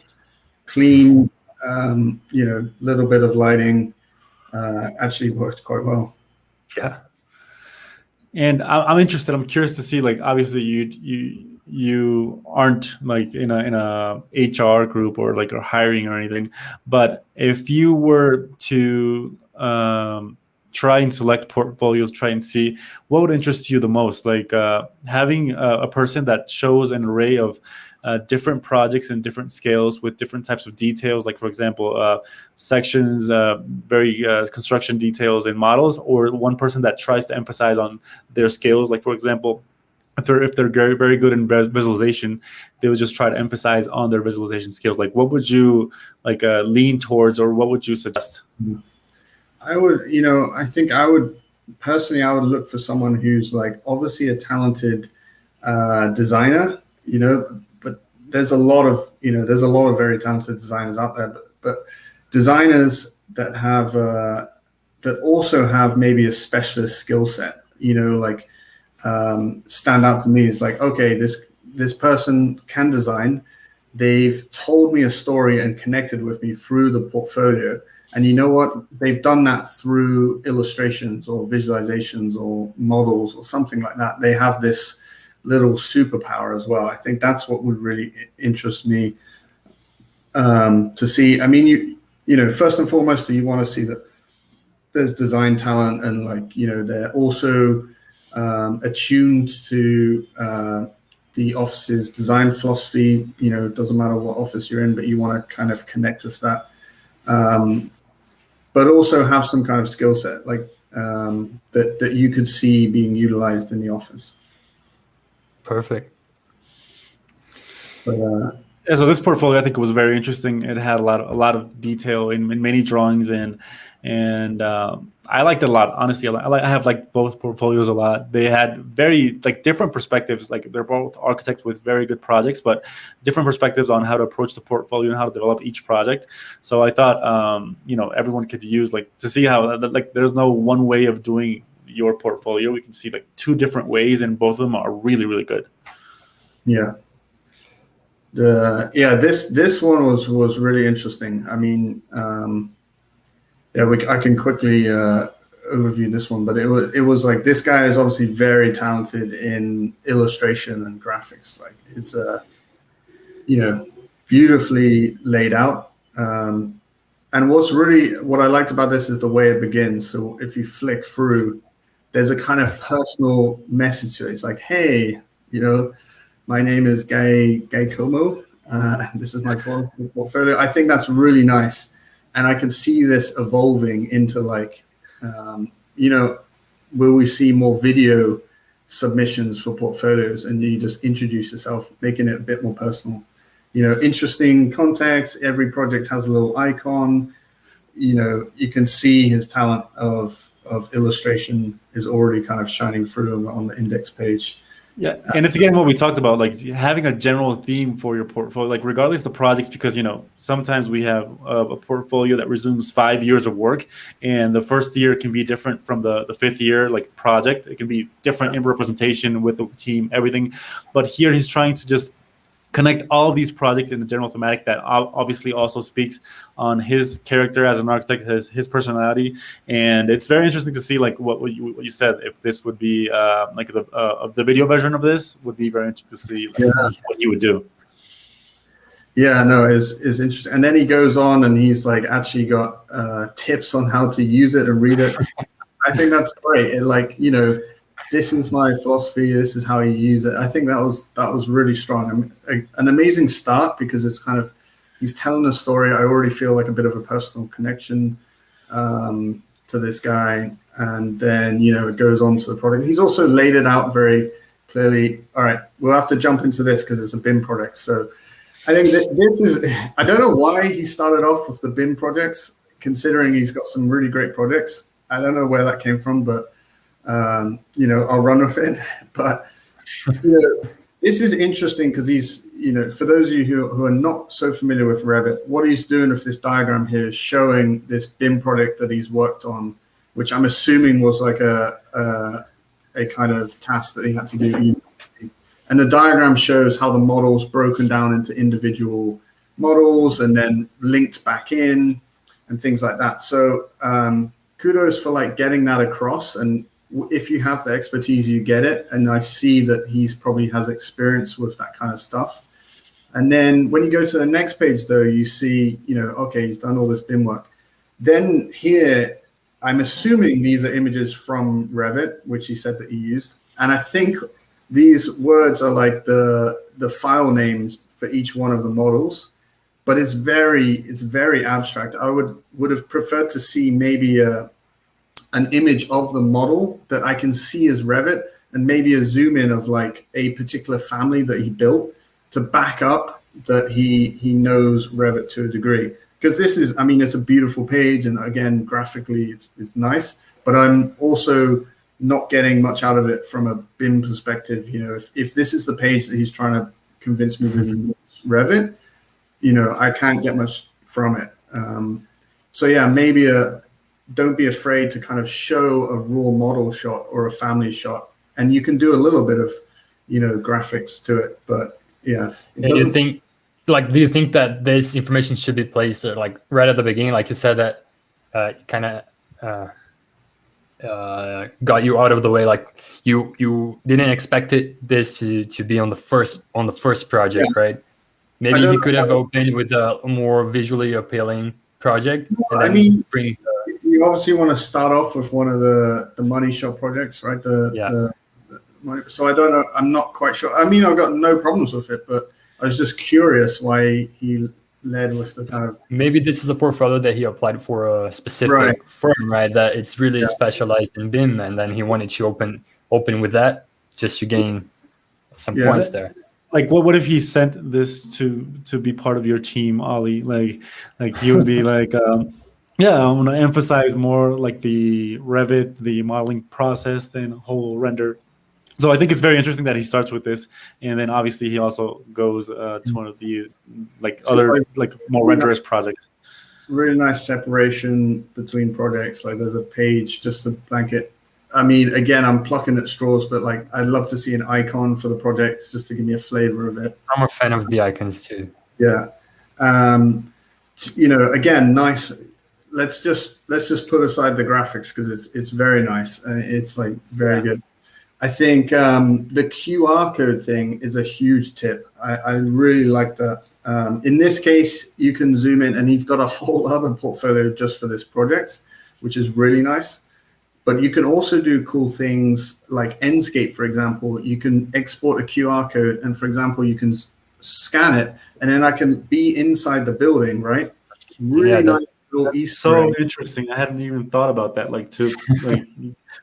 Clean, little bit of lighting, actually worked quite well. Yeah. And I'm interested. I'm curious to see, like, obviously you aren't like in a HR group or like a hiring or anything, but if you were to try and select portfolios, try and see what would interest you the most, like having a person that shows an array of different projects and different scales with different types of details, like for example sections, very construction details and models, or one person that tries to emphasize on their skills, like for example if they're very, very good in visualization, they would just try to emphasize on their visualization skills. Like what would you like lean towards, or what would you suggest? I would, I think I would look for someone who's like obviously a talented designer, but there's a lot of very talented designers out there, but designers that have that also have maybe a specialist skill set, like stand out to me is like, okay, this person can design. They've told me a story and connected with me through the portfolio. And you know what? They've done that through illustrations or visualizations or models or something like that. They have this little superpower as well. I think that's what would really interest me to see. I mean, first and foremost, you want to see that there's design talent and like, they're also attuned to the office's design philosophy. It doesn't matter what office you're in, but you want to kind of connect with that. But also have some kind of skill set like that you could see being utilized in the office. Perfect. But, yeah, so this portfolio, I think, was very interesting. It had a lot of detail in many drawings, and I liked it a lot. Honestly, I have like both portfolios a lot. They had very like different perspectives. Like they're both architects with very good projects, but different perspectives on how to approach the portfolio and how to develop each project. So I thought, everyone could use like to see how like there's no one way of doing your portfolio. We can see like two different ways, and both of them are really, really good. Yeah. This one was really interesting. I mean, I can quickly overview this one, but it was like this guy is obviously very talented in illustration and graphics. Like it's beautifully laid out. And what I liked about this is the way it begins. So if you flick through, there's a kind of personal message to it. It's like, hey, my name is Guy Komo. This is my portfolio. I think that's really nice. And I can see this evolving into like, will we see more video submissions for portfolios and you just introduce yourself, making it a bit more personal. Interesting context. Every project has a little icon. You can see his talent of illustration is already kind of shining through on the index page. Yeah, and it's again what we talked about, like having a general theme for your portfolio, like regardless of the projects, because sometimes we have a portfolio that resumes 5 years of work, and the first year can be different from the fifth year like project. It can be different in representation with the team, everything. But here he's trying to just connect all of these projects in a general thematic that obviously also speaks on his character as an architect, his personality, and it's very interesting to see like what you said. If this would be like the video version of this, would be very interesting to see what he would do. Yeah, no, it's interesting. And then he goes on and he's like actually got tips on how to use it and read it. I think that's great. This is my philosophy. This is how you use it. I think that was really strong. An amazing start because it's kind of he's telling a story. I already feel like a bit of a personal connection to this guy, and then it goes on to the product. He's also laid it out very clearly. All right, we'll have to jump into this because it's a BIM project. So I think that this is. I don't know why he started off with the BIM projects, considering he's got some really great projects. I don't know where that came from, but. I'll run with it. But this is interesting because he's, for those of you who are not so familiar with Revit, what he's doing with this diagram here is showing this BIM project that he's worked on, which I'm assuming was like a kind of task that he had to do. And the diagram shows how the model's broken down into individual models and then linked back in and things like that. So kudos for like getting that across. And if you have the expertise, you get it. And I see that he's probably has experience with that kind of stuff. And then when you go to the next page, though, you see, okay, he's done all this BIM work. Then here, I'm assuming these are images from Revit, which he said that he used. And I think these words are like the file names for each one of the models, but it's very abstract. I would have preferred to see maybe an image of the model that I can see as Revit, and maybe a zoom in of like a particular family that he built to back up that he knows Revit to a degree. Because this is, it's a beautiful page, and again, graphically, it's nice. But I'm also not getting much out of it from a BIM perspective. If this is the page that he's trying to convince me that he knows Revit, I can't get much from it. So yeah, maybe don't be afraid to kind of show a raw model shot or a family shot, and you can do a little bit of, graphics to it. But yeah, do you think that this information should be placed like right at the beginning, like you said, that kind of got you out of the way, like you didn't expect this to be on the first project, yeah. Right? Maybe you could have opened with a more visually appealing project. And then you obviously want to start off with one of the money shot projects, right? So I don't know. I'm not quite sure. I've got no problems with it, but I was just curious why he led with the kind of. Maybe this is a portfolio that he applied for a specific firm, right? That it's really specialized in BIM, and then he wanted to open with that just to gain some points there. Like, what if he sent this to be part of your team, Ollie? Like he would be like, yeah, I want to emphasize more like the Revit, the modeling process, than whole render. So I think it's very interesting that he starts with this, and then obviously he also goes to one of the other more renderous projects. Really nice separation between projects. Like there's a page, just a blanket. Again, I'm plucking at straws, but like I'd love to see an icon for the project just to give me a flavor of it. I'm a fan of the icons too. Yeah, again, nice. Let's just put aside the graphics because it's very nice and it's like very good. I think the QR code thing is a huge tip. I really like that. In this case, you can zoom in, and he's got a whole other portfolio just for this project, which is really nice. But you can also do cool things like Enscape, for example. You can export a QR code, and for example, you can scan it, and then I can be inside the building, right? Really nice. That's so interesting. I hadn't even thought about that. Like to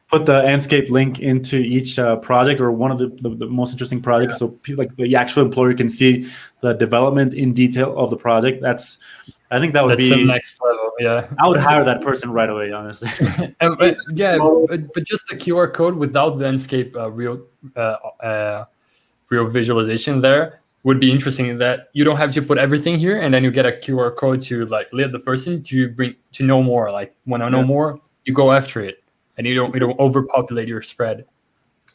put the Enscape link into each project or one of the most interesting projects, so like the actual employer can see the development in detail of the project. I think that would be the next level. Yeah, I would hire that person right away, honestly. but just the QR code without the Enscape real visualization there would be interesting, in that you don't have to put everything here, and then you get a QR code to like lead the person to know more. Like when I know more, you go after it, and you don't overpopulate your spread.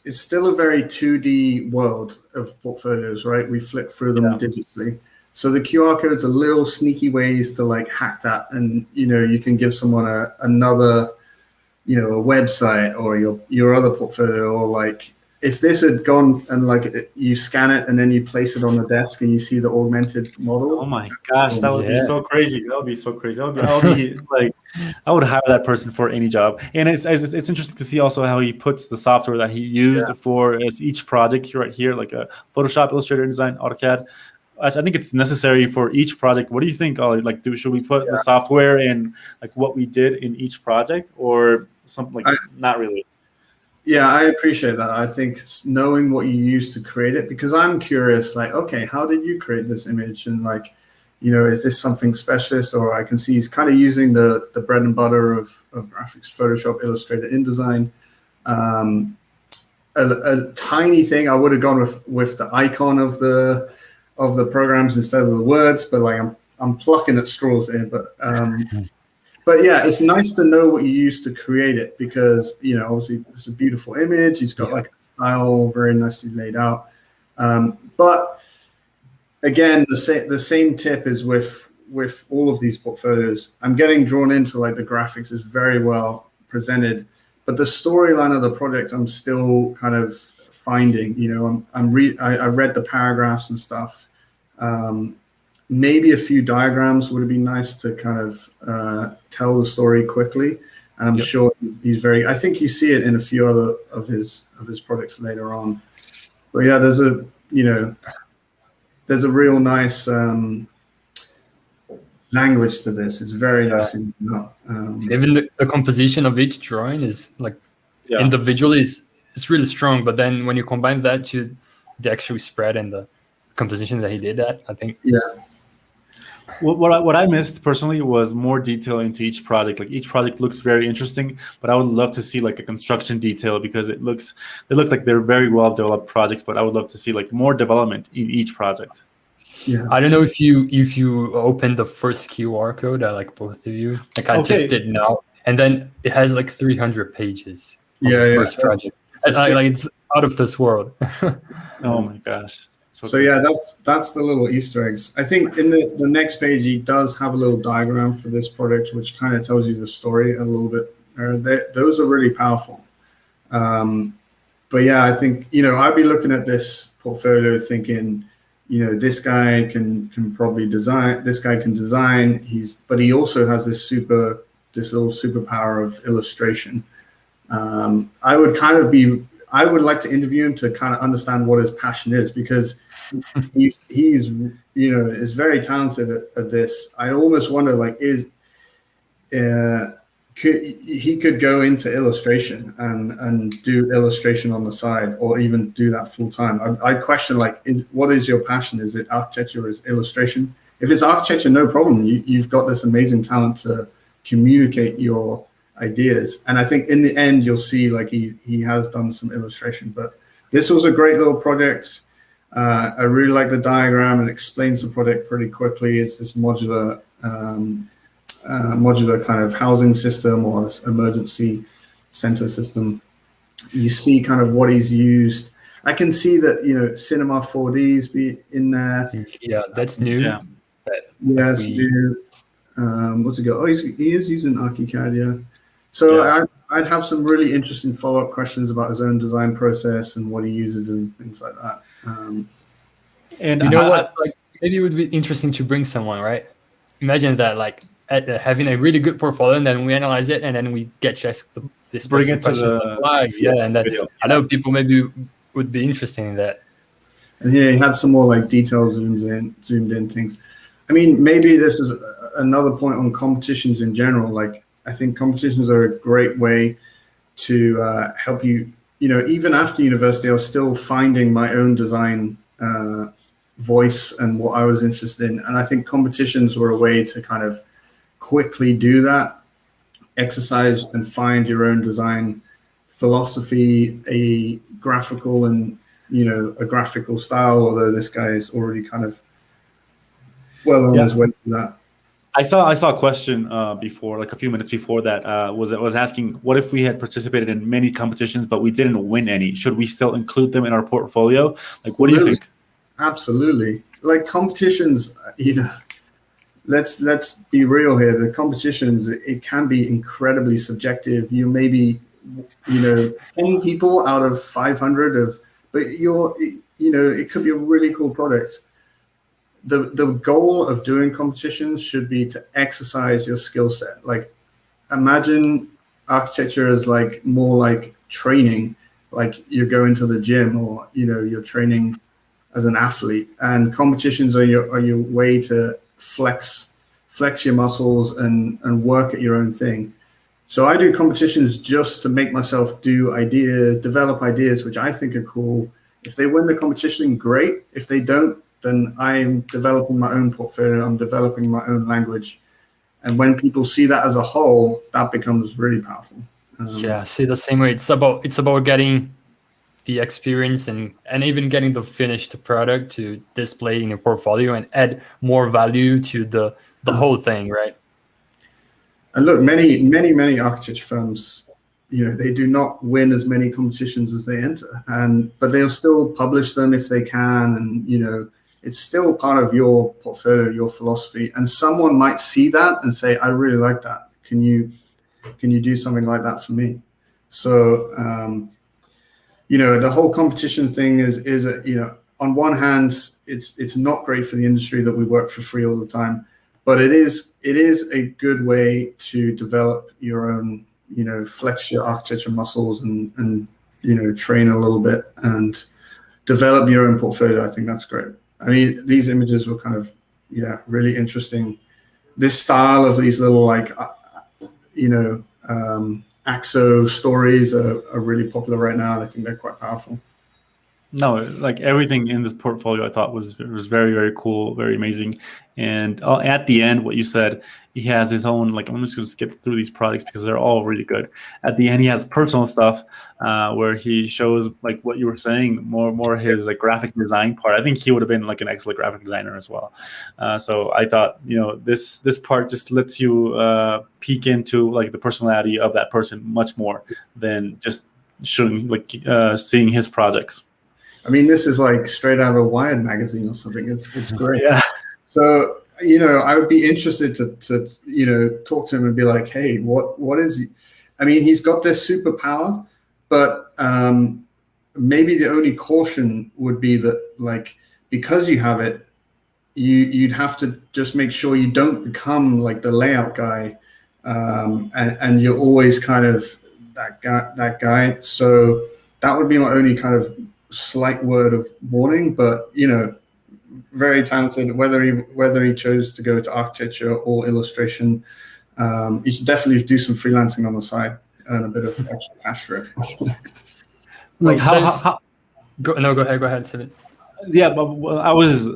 It's still a very 2D world of portfolios, right? We flip through them digitally. So the QR code's a little sneaky ways to like hack that, and you can give someone another, a website or your other portfolio, or like. If this had gone and you scan it and then you place it on the desk and you see the augmented model. Oh my gosh, that would be so crazy. That would be so crazy. I would hire that person for any job. And it's interesting to see also how he puts the software that he used for each project right here, like a Photoshop, Illustrator, InDesign, AutoCAD. I think it's necessary for each project. What do you think, Ollie? Like, should we put the software in like what we did in each project, or something not really? Yeah, I appreciate that. I think knowing what you used to create it, because I'm curious, like, okay, how did you create this image? And like, is this something specialist? Or I can see he's kind of using the bread and butter of graphics, Photoshop, Illustrator, InDesign. A tiny thing, I would have gone with the icon of the programs instead of the words, but like I'm plucking at straws here. But yeah, it's nice to know what you used to create it, because obviously it's a beautiful image. He's got like a style very nicely laid out. But again, the same tip is with all of these portfolios. I'm getting drawn into like the graphics is very well presented, but the storyline of the project I'm still kind of finding. I read the paragraphs and stuff. Maybe a few diagrams would have been nice to kind of tell the story quickly. And I'm sure he's very. I think you see it in a few other of his projects later on. But yeah, there's a real nice language to this. It's very nice. Even the composition of each drawing is like individually is really strong. But then when you combine that to the actual spread and the composition that he did, I think. Yeah. What I missed personally was more detail into each project. Like each project looks very interesting, but I would love to see like a construction detail because they look like they're very well developed projects. But I would love to see like more development in each project. Yeah. I don't know if you open the first QR code, like both of you, like I just did now, and then it has like 300 pages. The first project. It's out of this world. Oh my gosh. So yeah, that's the little Easter eggs. I think in the next page, he does have a little diagram for this product, which kind of tells you the story a little bit. Those are really powerful. But yeah, I think, I'd be looking at this portfolio thinking, this guy can probably design, this guy can design, but he also has this little superpower of illustration. I would like to interview him to kind of understand what his passion is, because he's is very talented at this. I almost wonder, like, he could go into illustration and do illustration on the side, or even do that full time. I question, like, what is your passion? Is it architecture or is illustration? If it's architecture, no problem. You've got this amazing talent to communicate your ideas, and I think in the end you'll see like he has done some illustration. But this was a great little project. I really like the diagram. It explains the project pretty quickly. It's this modular kind of housing system or emergency center system. You see kind of what he's used. I can see that Cinema 4Ds be in there. Yeah, that's new. Yeah, it's new. What's it go? Oh, he is using ArchiCAD. Yeah. So I'd have some really interesting follow-up questions about his own design process and what he uses and things like that. And what? Like, maybe it would be interesting to bring someone, right? Imagine that, like, having a really good portfolio, and then we analyze it, and then we get just this bring it to the live. And that video. I know people maybe would be interested in that. And here he had some more like detailed zoomed in things. I mean, maybe this is another point on competitions in general. Like, I think competitions are a great way to help you. Even after university, I was still finding my own design voice and what I was interested in. And I think competitions were a way to kind of quickly do that, exercise and find your own design philosophy, a graphical style, although this guy is already kind of well on his way to that. I saw a question before, like a few minutes before that, was asking, what if we had participated in many competitions but we didn't win any? Should we still include them in our portfolio? Like, what do you think? Absolutely. Like, competitions, let's be real here. The competitions, it can be incredibly subjective. You maybe 10 people out of 500 but it could be a really cool product. The goal of doing competitions should be to exercise your skill set. Like, imagine architecture as like more like training, like you're going to the gym, or you're training as an athlete, and competitions are your way to flex your muscles and work at your own thing. So I do competitions just to make myself develop ideas which I think are cool. If they win the competition, great. If they don't, then I'm developing my own portfolio, I'm developing my own language. And when people see that as a whole, that becomes really powerful. See, the same way. It's about getting the experience and even getting the finished product to display in your portfolio and add more value to the whole thing, right? And look, many architecture firms they do not win as many competitions as they enter, but they'll still publish them if they can, and it's still part of your portfolio, your philosophy. And someone might see that and say, I really like that. Can you do something like that for me? So the whole competition thing is on one hand, it's not great for the industry that we work for free all the time, but it is a good way to develop your own, flex your architecture muscles and train a little bit and develop your own portfolio. I think that's great. I mean, these images were kind of, really interesting. This style of these little AXO stories are really popular right now, and I think they're quite powerful. No, like everything in this portfolio I thought was very, very cool, very amazing. And at the end, what you said, he has his own, like, I'm just going to skip through these projects because they're all really good. At the end, he has personal stuff where he shows, like what you were saying, more his like graphic design part. I think he would have been like an excellent graphic designer as well. So I thought, this part just lets you peek into like the personality of that person much more than just showing seeing his projects. I mean, this is like straight out of a Wired magazine or something. It's great. Yeah. So, I would be interested to talk to him and be like, hey, what is he? I mean, he's got this superpower, but maybe the only caution would be that, like, because you have it, you'd have to just make sure you don't become like the layout guy, and you're always kind of that guy. So that would be my only kind of slight word of warning, but very talented. Whether he chose to go to architecture or illustration, you should definitely do some freelancing on the side, earn a bit of extra cash for it. Like go ahead, Steven. Yeah, but I was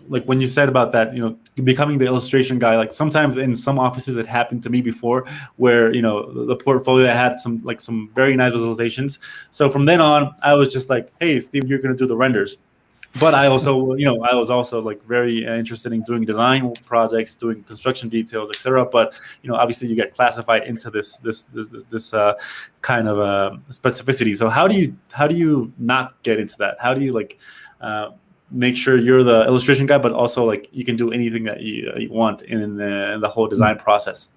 like when you said about that, becoming the illustration guy. Like sometimes in some offices, it happened to me before, where the portfolio had some very nice visualizations. So from then on, I was just like, hey, Steve, you're going to do the renders. But I also, I was also like very interested in doing design projects, doing construction details, etc. But obviously, you get classified into this kind of specificity. So how do you not get into that? How do you make sure you're the illustration guy, but also like you can do anything that you want in the whole design process?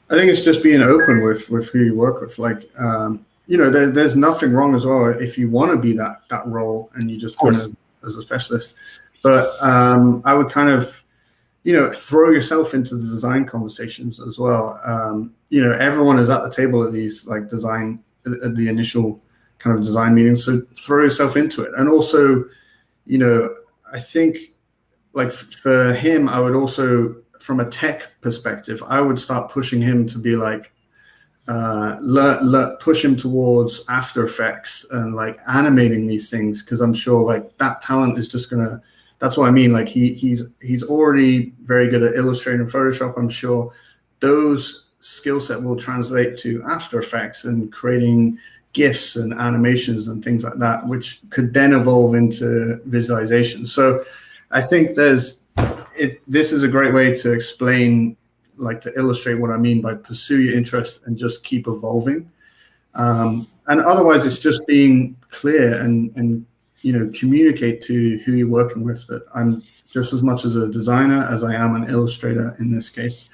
I think it's just being open with who you work with. Like, there's nothing wrong as well if you want to be that role and you just go as a specialist. But I would kind of, throw yourself into the design conversations as well. Everyone is at the table at these at the initial kind of design meetings. So throw yourself into it. And also, I think like for him, I would also, from a tech perspective, I would start pushing him to be like, push him towards After Effects and like animating these things, because I'm sure like that talent is just gonna. That's what I mean. Like he's already very good at Illustrator and Photoshop. I'm sure those skill set will translate to After Effects and creating GIFs and animations and things like that, which could then evolve into visualization. So I think this is a great way to explain, like to illustrate what I mean by pursue your interest and just keep evolving. And otherwise it's just being clear and communicate to who you're working with that I'm just as much as a designer as I am an illustrator in this case.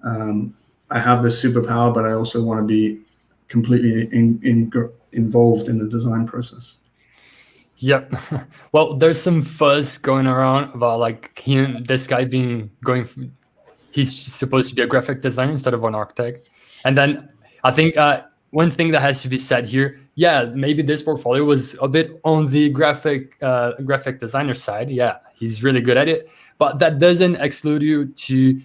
I have this superpower, but I also want to be completely involved in the design process. Yep. Well, there's some fuzz going around about like this guy he's supposed to be a graphic designer instead of an architect. And then I think one thing that has to be said here, maybe this portfolio was a bit on the graphic designer side. Yeah, he's really good at it, but that doesn't exclude you to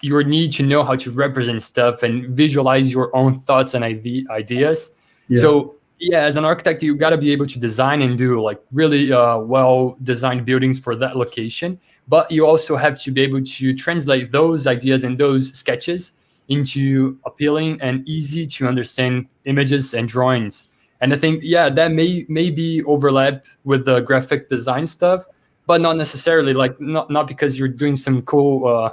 your need to know how to represent stuff and visualize your own thoughts and ideas. Yeah. So as an architect, you got to be able to design and do like really well-designed buildings for that location. But you also have to be able to translate those ideas and those sketches into appealing and easy to understand images and drawings. And I think, that may be overlap with the graphic design stuff, but not necessarily, like not because you're doing some cool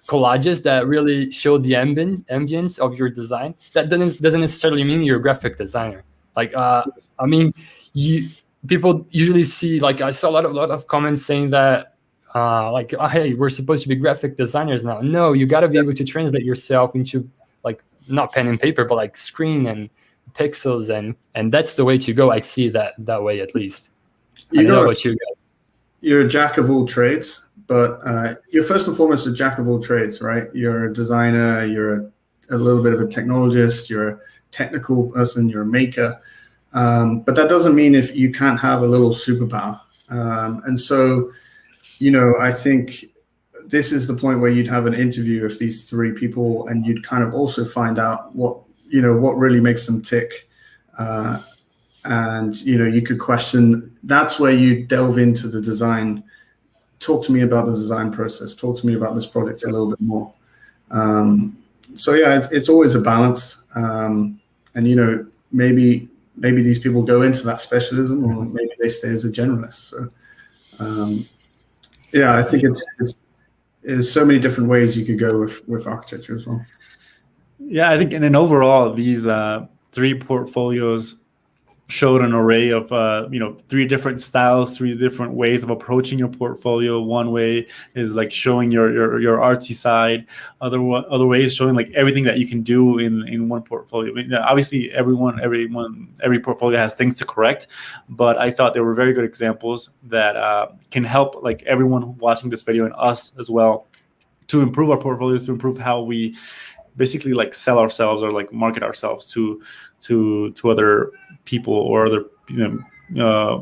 collages that really show the ambience of your design, that doesn't necessarily mean you're a graphic designer. Like, I mean, people usually see, like, I saw a lot of comments saying that, like, oh, hey, we're supposed to be graphic designers now. No, you got to be able to translate yourself into, like, not pen and paper, but like screen and pixels, and that's the way to go. I see that way, at least. I don't know about you guys. You're a jack of all trades, but you're first and foremost a jack of all trades, right? You're a designer, you're a little bit of a technologist, you're a technical person, you're a maker. But that doesn't mean if you can't have a little superpower. And so, I think this is the point where you'd have an interview with these three people, and you'd kind of also find out what really makes them tick. And, you could question, that's where you delve into the design. Talk to me about the design process. Talk to me about this project a little bit more. So yeah, it's always a balance. And, maybe these people go into that specialism, or maybe they stay as a generalist. So, yeah, I think there's so many different ways you could go with architecture as well. Yeah, I think, and then overall, these three portfolios showed an array of three different styles, three different ways of approaching your portfolio. One way is like showing your artsy side. Other ways showing like everything that you can do in one portfolio. I mean, obviously, every portfolio has things to correct, but I thought they were very good examples that can help like everyone watching this video and us as well to improve our portfolios, to improve how we basically like sell ourselves or like market ourselves to other people or other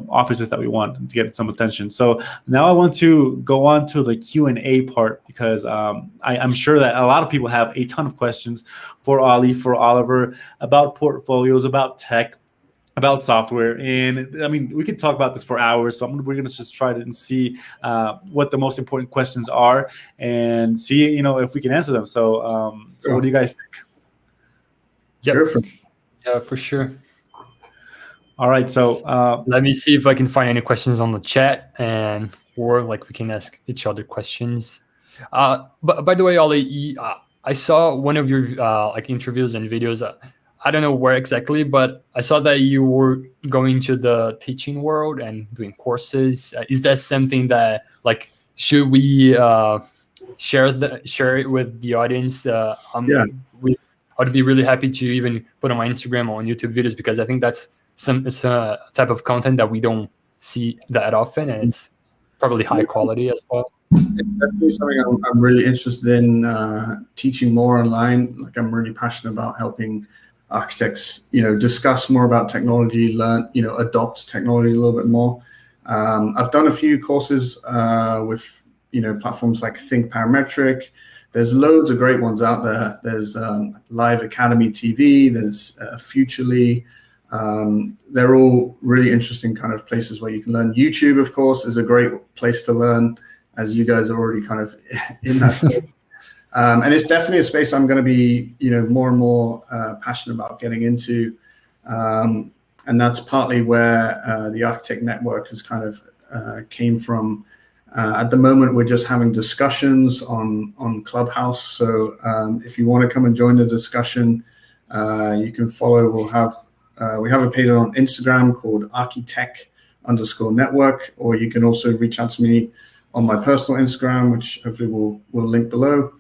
offices that we want to get some attention. So now I want to go on to the Q&A part, because I'm sure that a lot of people have a ton of questions for Ollie, for Oliver, about portfolios, about tech, about software. And I mean, we could talk about this for hours. So we're going to just try to see what the most important questions are and see, if we can answer them. So, what do you guys think? Yeah, for sure. All right. So let me see if I can find any questions on the chat, or like we can ask each other questions. But by the way, Ollie, I saw one of your like interviews and videos. I don't know where exactly, but I saw that you were going to the teaching world and doing courses. Is that something that, like, should we share it with the audience? Yeah. I'd be really happy to even put on my Instagram or on YouTube videos, because I think that's it's a type of content that we don't see that often, and it's probably high quality as well. It's definitely something I'm really interested in teaching more online. Like, I'm really passionate about helping architects, discuss more about technology, learn, adopt technology a little bit more. I've done a few courses with, platforms like Think Parametric. There's loads of great ones out there. There's Live Academy TV. There's Futurely. They're all really interesting kind of places where you can learn. YouTube, of course, is a great place to learn, as you guys are already kind of in that space. And it's definitely a space I'm going to be, more and more passionate about getting into. And that's partly where the Architect Network has kind of came from. At the moment, we're just having discussions on Clubhouse. So if you want to come and join the discussion, you can follow. We have a page on Instagram called architect_network, or you can also reach out to me on my personal Instagram, which hopefully we'll link below.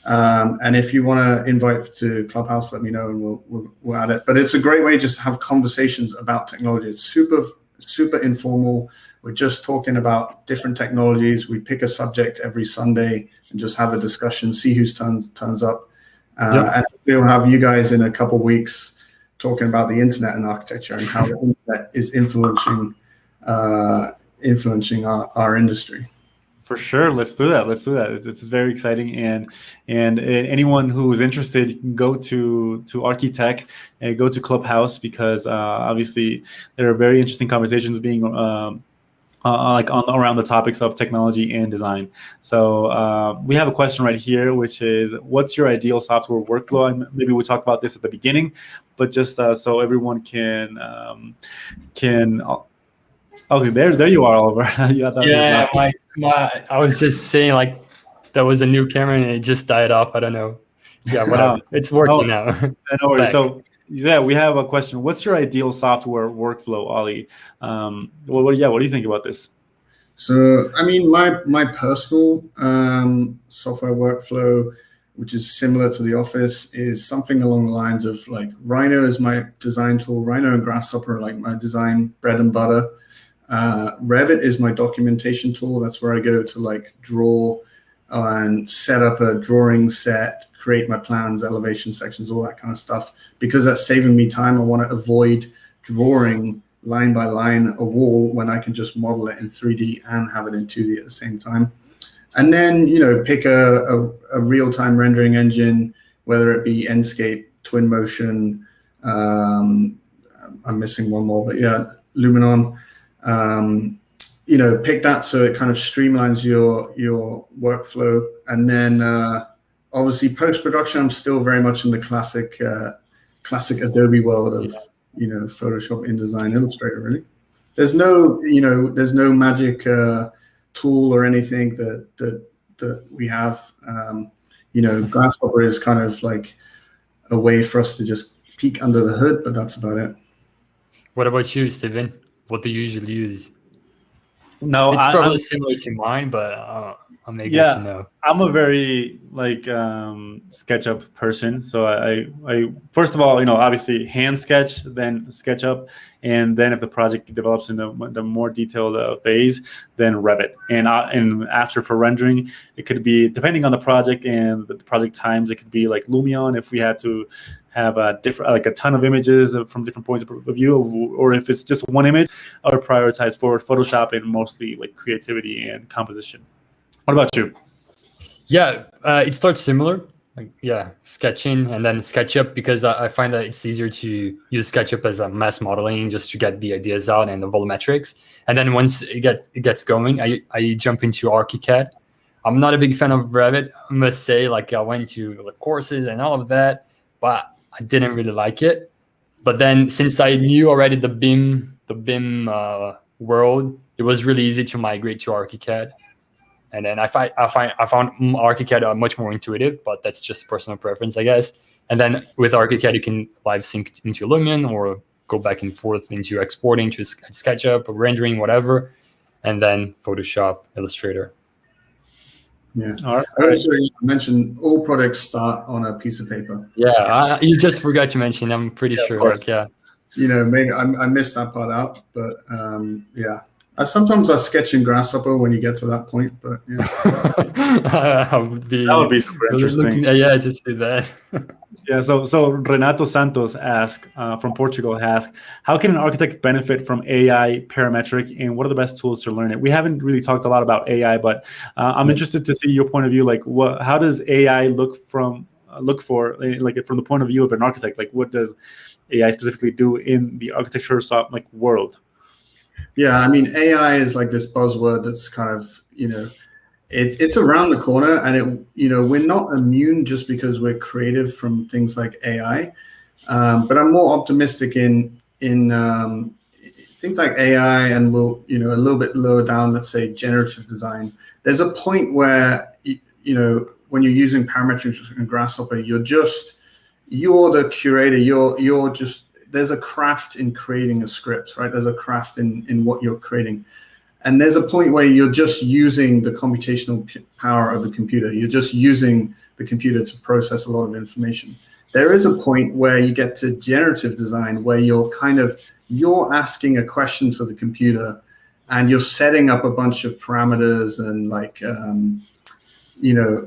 And if you want to invite to Clubhouse, let me know and we'll add it. But it's a great way just to have conversations about technology. It's super, super informal. We're just talking about different technologies. We pick a subject every Sunday and just have a discussion, see who's turns up. And we'll have you guys in a couple of weeks talking about the internet and architecture and how the internet is influencing our industry. For sure, let's do that. It's very exciting, and anyone who is interested, you can go to Architect and go to Clubhouse, because obviously there are very interesting conversations being around the topics of technology and design. So we have a question right here, which is, what's your ideal software workflow? And maybe we talked about this at the beginning, but just so everyone can. Okay, there you are, Oliver. I was just saying, like, that was a new camera and it just died off. I don't know. Yeah, whatever. It's working now. No worries. So yeah, we have a question. What's your ideal software workflow, Ollie? What do you think about this? So, I mean, my personal software workflow, which is similar to the Office, is something along the lines of like Rhino is my design tool. Rhino and Grasshopper are like my design bread and butter. Revit is my documentation tool. That's where I go to like draw and set up a drawing set, create my plans, elevation sections, all that kind of stuff. Because that's saving me time, I want to avoid drawing line by line a wall when I can just model it in 3D and have it in 2D at the same time. And then, pick a real-time rendering engine, whether it be Enscape, Twinmotion, I'm missing one more, but yeah, Luminon. Pick that so it kind of streamlines your workflow. And then obviously post-production, I'm still very much in the classic Adobe world of Photoshop, InDesign, Illustrator. Really, there's no magic tool or anything that we have. Grasshopper is kind of like a way for us to just peek under the hood, but that's about it. What about you, Steven? What do you usually use? No, it's probably similar to mine, but I'll make it to know. I'm a very SketchUp person. So I first of all, obviously hand sketch, then SketchUp, and then if the project develops in the more detailed phase, then Revit. And after for rendering, it could be depending on the project and the project times. It could be like Lumion if we had to have a ton of images from different points of view, or if it's just one image, I would prioritize for Photoshop and mostly like creativity and composition. What about you? Yeah, it starts similar. Sketching and then SketchUp, because I find that it's easier to use SketchUp as a mass modeling just to get the ideas out and the volumetrics. And then once it gets going, I jump into ArchiCAD. I'm not a big fan of Revit, I must say. I went to the courses and all of that, but I didn't really like it. But then since I knew already the BIM world, it was really easy to migrate to ArchiCAD. And then I found ArchiCAD much more intuitive, but that's just personal preference, I guess. And then with ArchiCAD, you can live sync into Lumion or go back and forth into exporting to SketchUp or rendering, whatever. And then Photoshop, Illustrator. Yeah. All right. I also mentioned all products start on a piece of paper. Yeah, you just forgot to mention. I'm pretty sure. Maybe I missed that part out, but yeah. Sometimes I sketch in Grasshopper when you get to that point, but yeah. That would be super interesting. Yeah, just do that. Yeah, so Renato Santos from Portugal asks, how can an architect benefit from AI parametric, and what are the best tools to learn it? We haven't really talked a lot about AI, but I'm interested to see your point of view. Like, how does AI look for from the point of view of an architect? Like, what does AI specifically do in the architecture world? Yeah, I mean, AI is like this buzzword that's kind of, it's around the corner, and we're not immune just because we're creative from things like AI. But I'm more optimistic in things like AI, and we'll, a little bit lower down, let's say generative design. There's a point where, when you're using parametrics and Grasshopper, you're the curator. There's a craft in creating a script, right? There's a craft in what you're creating. And there's a point where you're just using the computational power of a computer. You're just using the computer to process a lot of information. There is a point where you get to generative design, where you're asking a question to the computer, and you're setting up a bunch of parameters and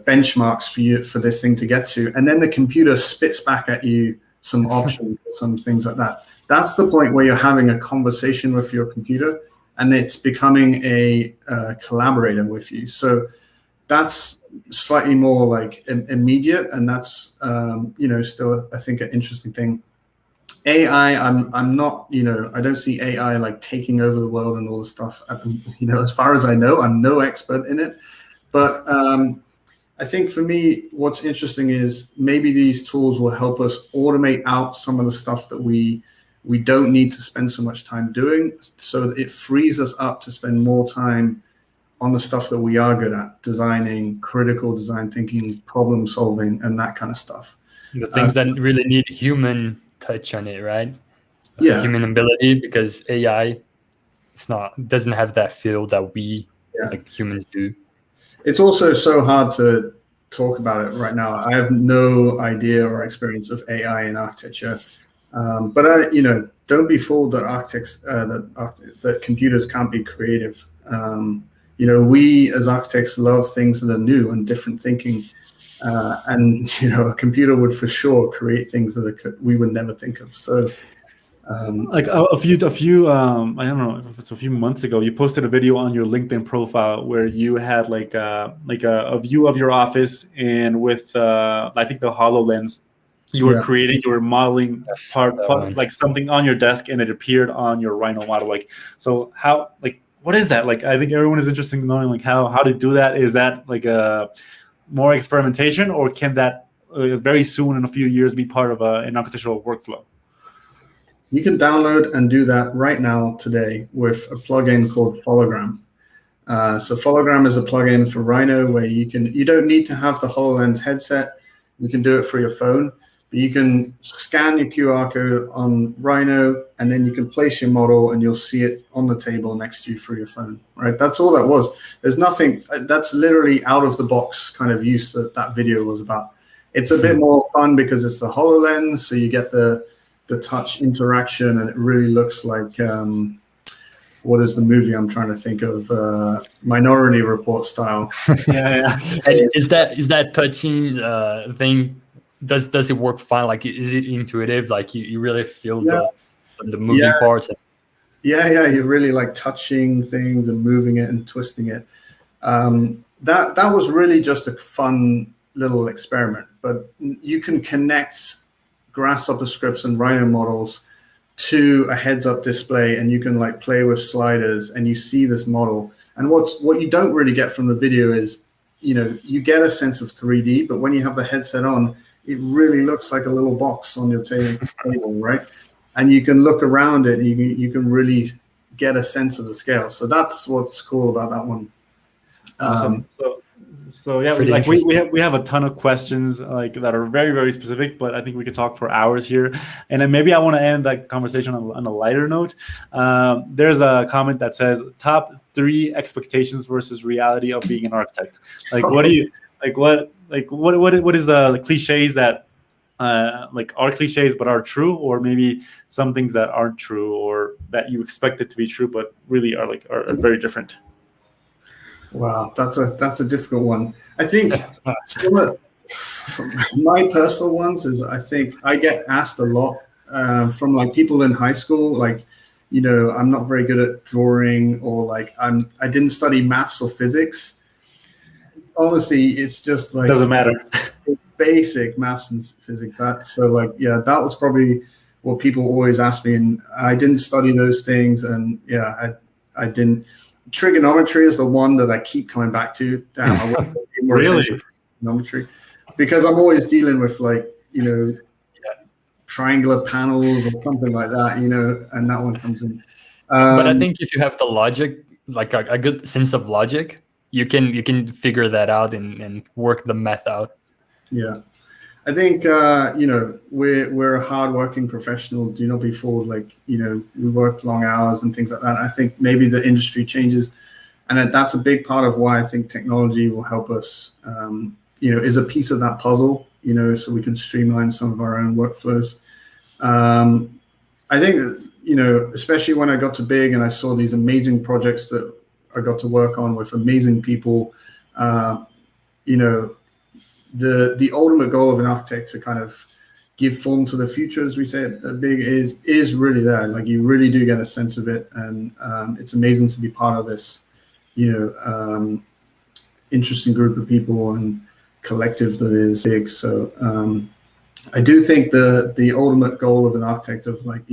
benchmarks for this thing to get to. And then the computer spits back at you some options, some things like that. That's the point where you're having a conversation with your computer, and it's becoming a collaborator with you. So that's slightly more immediate, and that's still, I think, an interesting thing. AI, I'm not, I don't see AI taking over the world and all this stuff. As far as I know, I'm no expert in it, but I think for me, what's interesting is maybe these tools will help us automate out some of the stuff that we don't need to spend so much time doing, so that it frees us up to spend more time on the stuff that we are good at: designing, critical design thinking, problem solving, and that kind of stuff. The things that really need human touch on it, right? Yeah. Human ability, because AI doesn't have that feel that we like humans do. It's also so hard to talk about it right now. I have no idea or experience of AI in architecture, but don't be fooled that that computers can't be creative. We as architects love things that are new and different thinking, and a computer would for sure create things that we would never think of. So. Like a few I don't know if it's a few months ago, you posted a video on your LinkedIn profile where you had like a view of your office, and with I think the HoloLens, you were modeling part like something on your desk, and it appeared on your Rhino model. Like, so how, like, what is that? Like, I think everyone is interested in knowing like how to do that. Is that like a more experimentation, or can that very soon in a few years be part of an architectural workflow? You can download and do that right now today with a plugin called Hologram. So Hologram is a plugin for Rhino where you don't need to have the HoloLens headset. You can do it for your phone, but you can scan your QR code on Rhino, and then you can place your model and you'll see it on the table next to you through your phone, right? That's all that was. There's nothing, that's literally out of the box kind of use that video was about. It's a bit more fun because it's the HoloLens, so you get the touch interaction, and it really looks like what is the movie I'm trying to think of? Minority Report style. Yeah. And is that touching thing? Does it work fine? Like, is it intuitive? Like you really feel the moving parts? Yeah. You're really like touching things and moving it and twisting it. That was really just a fun little experiment. But you can connect grasshopper scripts and Rhino models to a heads-up display, and you can like play with sliders, and you see this model. And what you don't really get from the video is, you get a sense of 3D, but when you have the headset on, it really looks like a little box on your table, right? And you can look around it, and you can really get a sense of the scale. So that's what's cool about that one. Awesome. So yeah, we have a ton of questions like that are very, very specific, but I think we could talk for hours here. And then maybe I want to end that conversation on a lighter note. There's a comment that says top 3 expectations versus reality of being an architect. Like, what do you like? What is the cliches that like are cliches but are true, or maybe some things that aren't true or that you expect it to be true but really are very different? Wow, that's a difficult one. I think some of my personal ones is, I think I get asked a lot from like people in high school, like, I'm not very good at drawing, or like I didn't study maths or physics. Honestly, it's just like doesn't matter. Basic maths and physics. That was probably what people always ask me, and I didn't study those things, and I didn't. Trigonometry is the one that I keep coming back to. Damn, I want to be more attention to trigonometry, because I'm always dealing with like, triangular panels or something like that, and that one comes in. But I think if you have the logic, like a good sense of logic, you can figure that out and work the math out. Yeah. I think, we're a hardworking professional. Do not be fooled. Like, we work long hours and things like that. I think maybe the industry changes, and that's a big part of why I think technology will help us, is a piece of that puzzle, so we can streamline some of our own workflows. I think, especially when I got to big and I saw these amazing projects that I got to work on with amazing people, the ultimate goal of an architect to kind of give form to the future, as we say at big, is really there. Like, you really do get a sense of it, and it's amazing to be part of this, interesting group of people and collective that is big. So I do think the ultimate goal of an architect of like,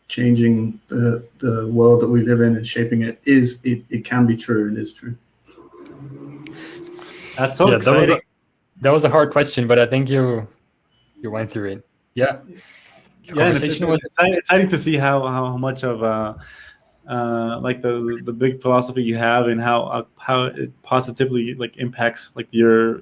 changing the world that we live in and shaping it it can be true. It is true. That's so exciting. That was a hard question, but I think you went through it. Yeah. Yeah, it's exciting to see how much of like the big philosophy you have, and how it positively like impacts like your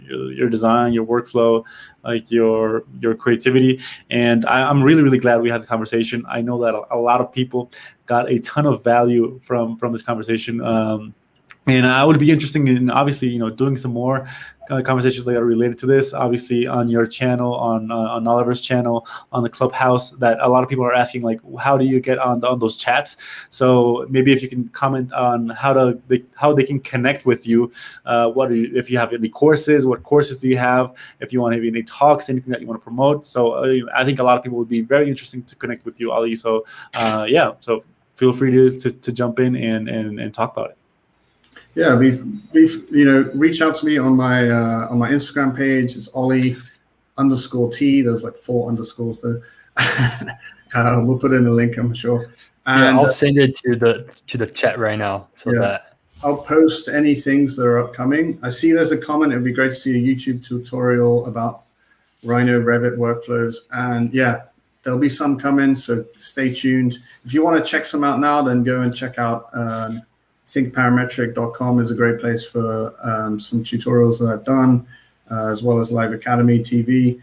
design, your workflow, like your creativity. And I'm really glad we had the conversation. I know that a lot of people got a ton of value from this conversation. And I would be interested in, obviously, doing some more conversations that are related to this. Obviously, on your channel, on Oliver's channel, on the Clubhouse, that a lot of people are asking, like, how do you get on those chats? So maybe if you can comment on how they can connect with you. If you have any courses, what courses do you have? If you want to have any talks, anything that you want to promote. So I think a lot of people would be very interesting to connect with you, Ollie. So so feel free to jump in and talk about it. Yeah, we've reach out to me on my Instagram page. It's Ollie_T. There's like 4 underscores there. We'll put in a link, I'm sure. And I'll send it to the chat right now, so that I'll post any things that are upcoming. I see there's a comment. It'd be great to see a YouTube tutorial about Rhino Revit workflows, and there'll be some coming. So stay tuned. If you want to check some out now, then go and check out. thinkparametric.com is a great place for some tutorials that I've done, as well as Live Academy TV.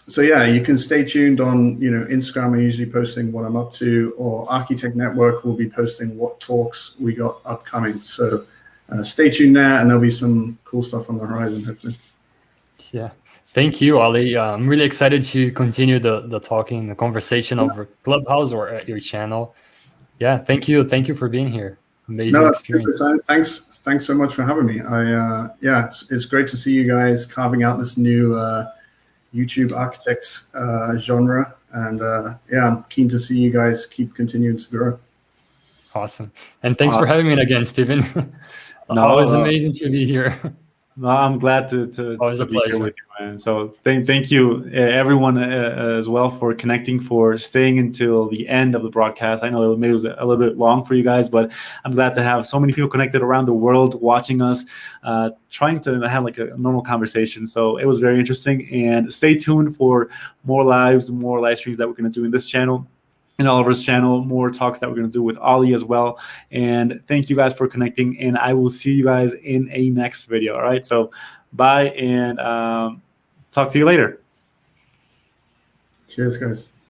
So you can stay tuned on Instagram. I'm usually posting what I'm up to, or Architect Network will be posting what talks we got upcoming. So stay tuned there, and there'll be some cool stuff on the horizon, hopefully. Yeah. Thank you, Ollie. I'm really excited to continue the talking, the conversation over Clubhouse or at your channel. Yeah, thank you for being here. Amazing experience. Thanks so much for having me. It's great to see you guys carving out this new YouTube architects genre, and I'm keen to see you guys keep continuing to grow. Awesome, and thanks for having me again, Steven. Always amazing to be here. No, I'm glad to be here with you, man. So thank you, everyone, as well, for connecting, for staying until the end of the broadcast. I know maybe it was a little bit long for you guys, but I'm glad to have so many people connected around the world watching us, trying to have like a normal conversation. So it was very interesting. And stay tuned for more live streams that we're going to do in this channel, in Oliver's channel, more talks that we're going to do with Ollie as well. And thank you guys for connecting, and I will see you guys in a next video. All right, so bye, and talk to you later. Cheers, guys.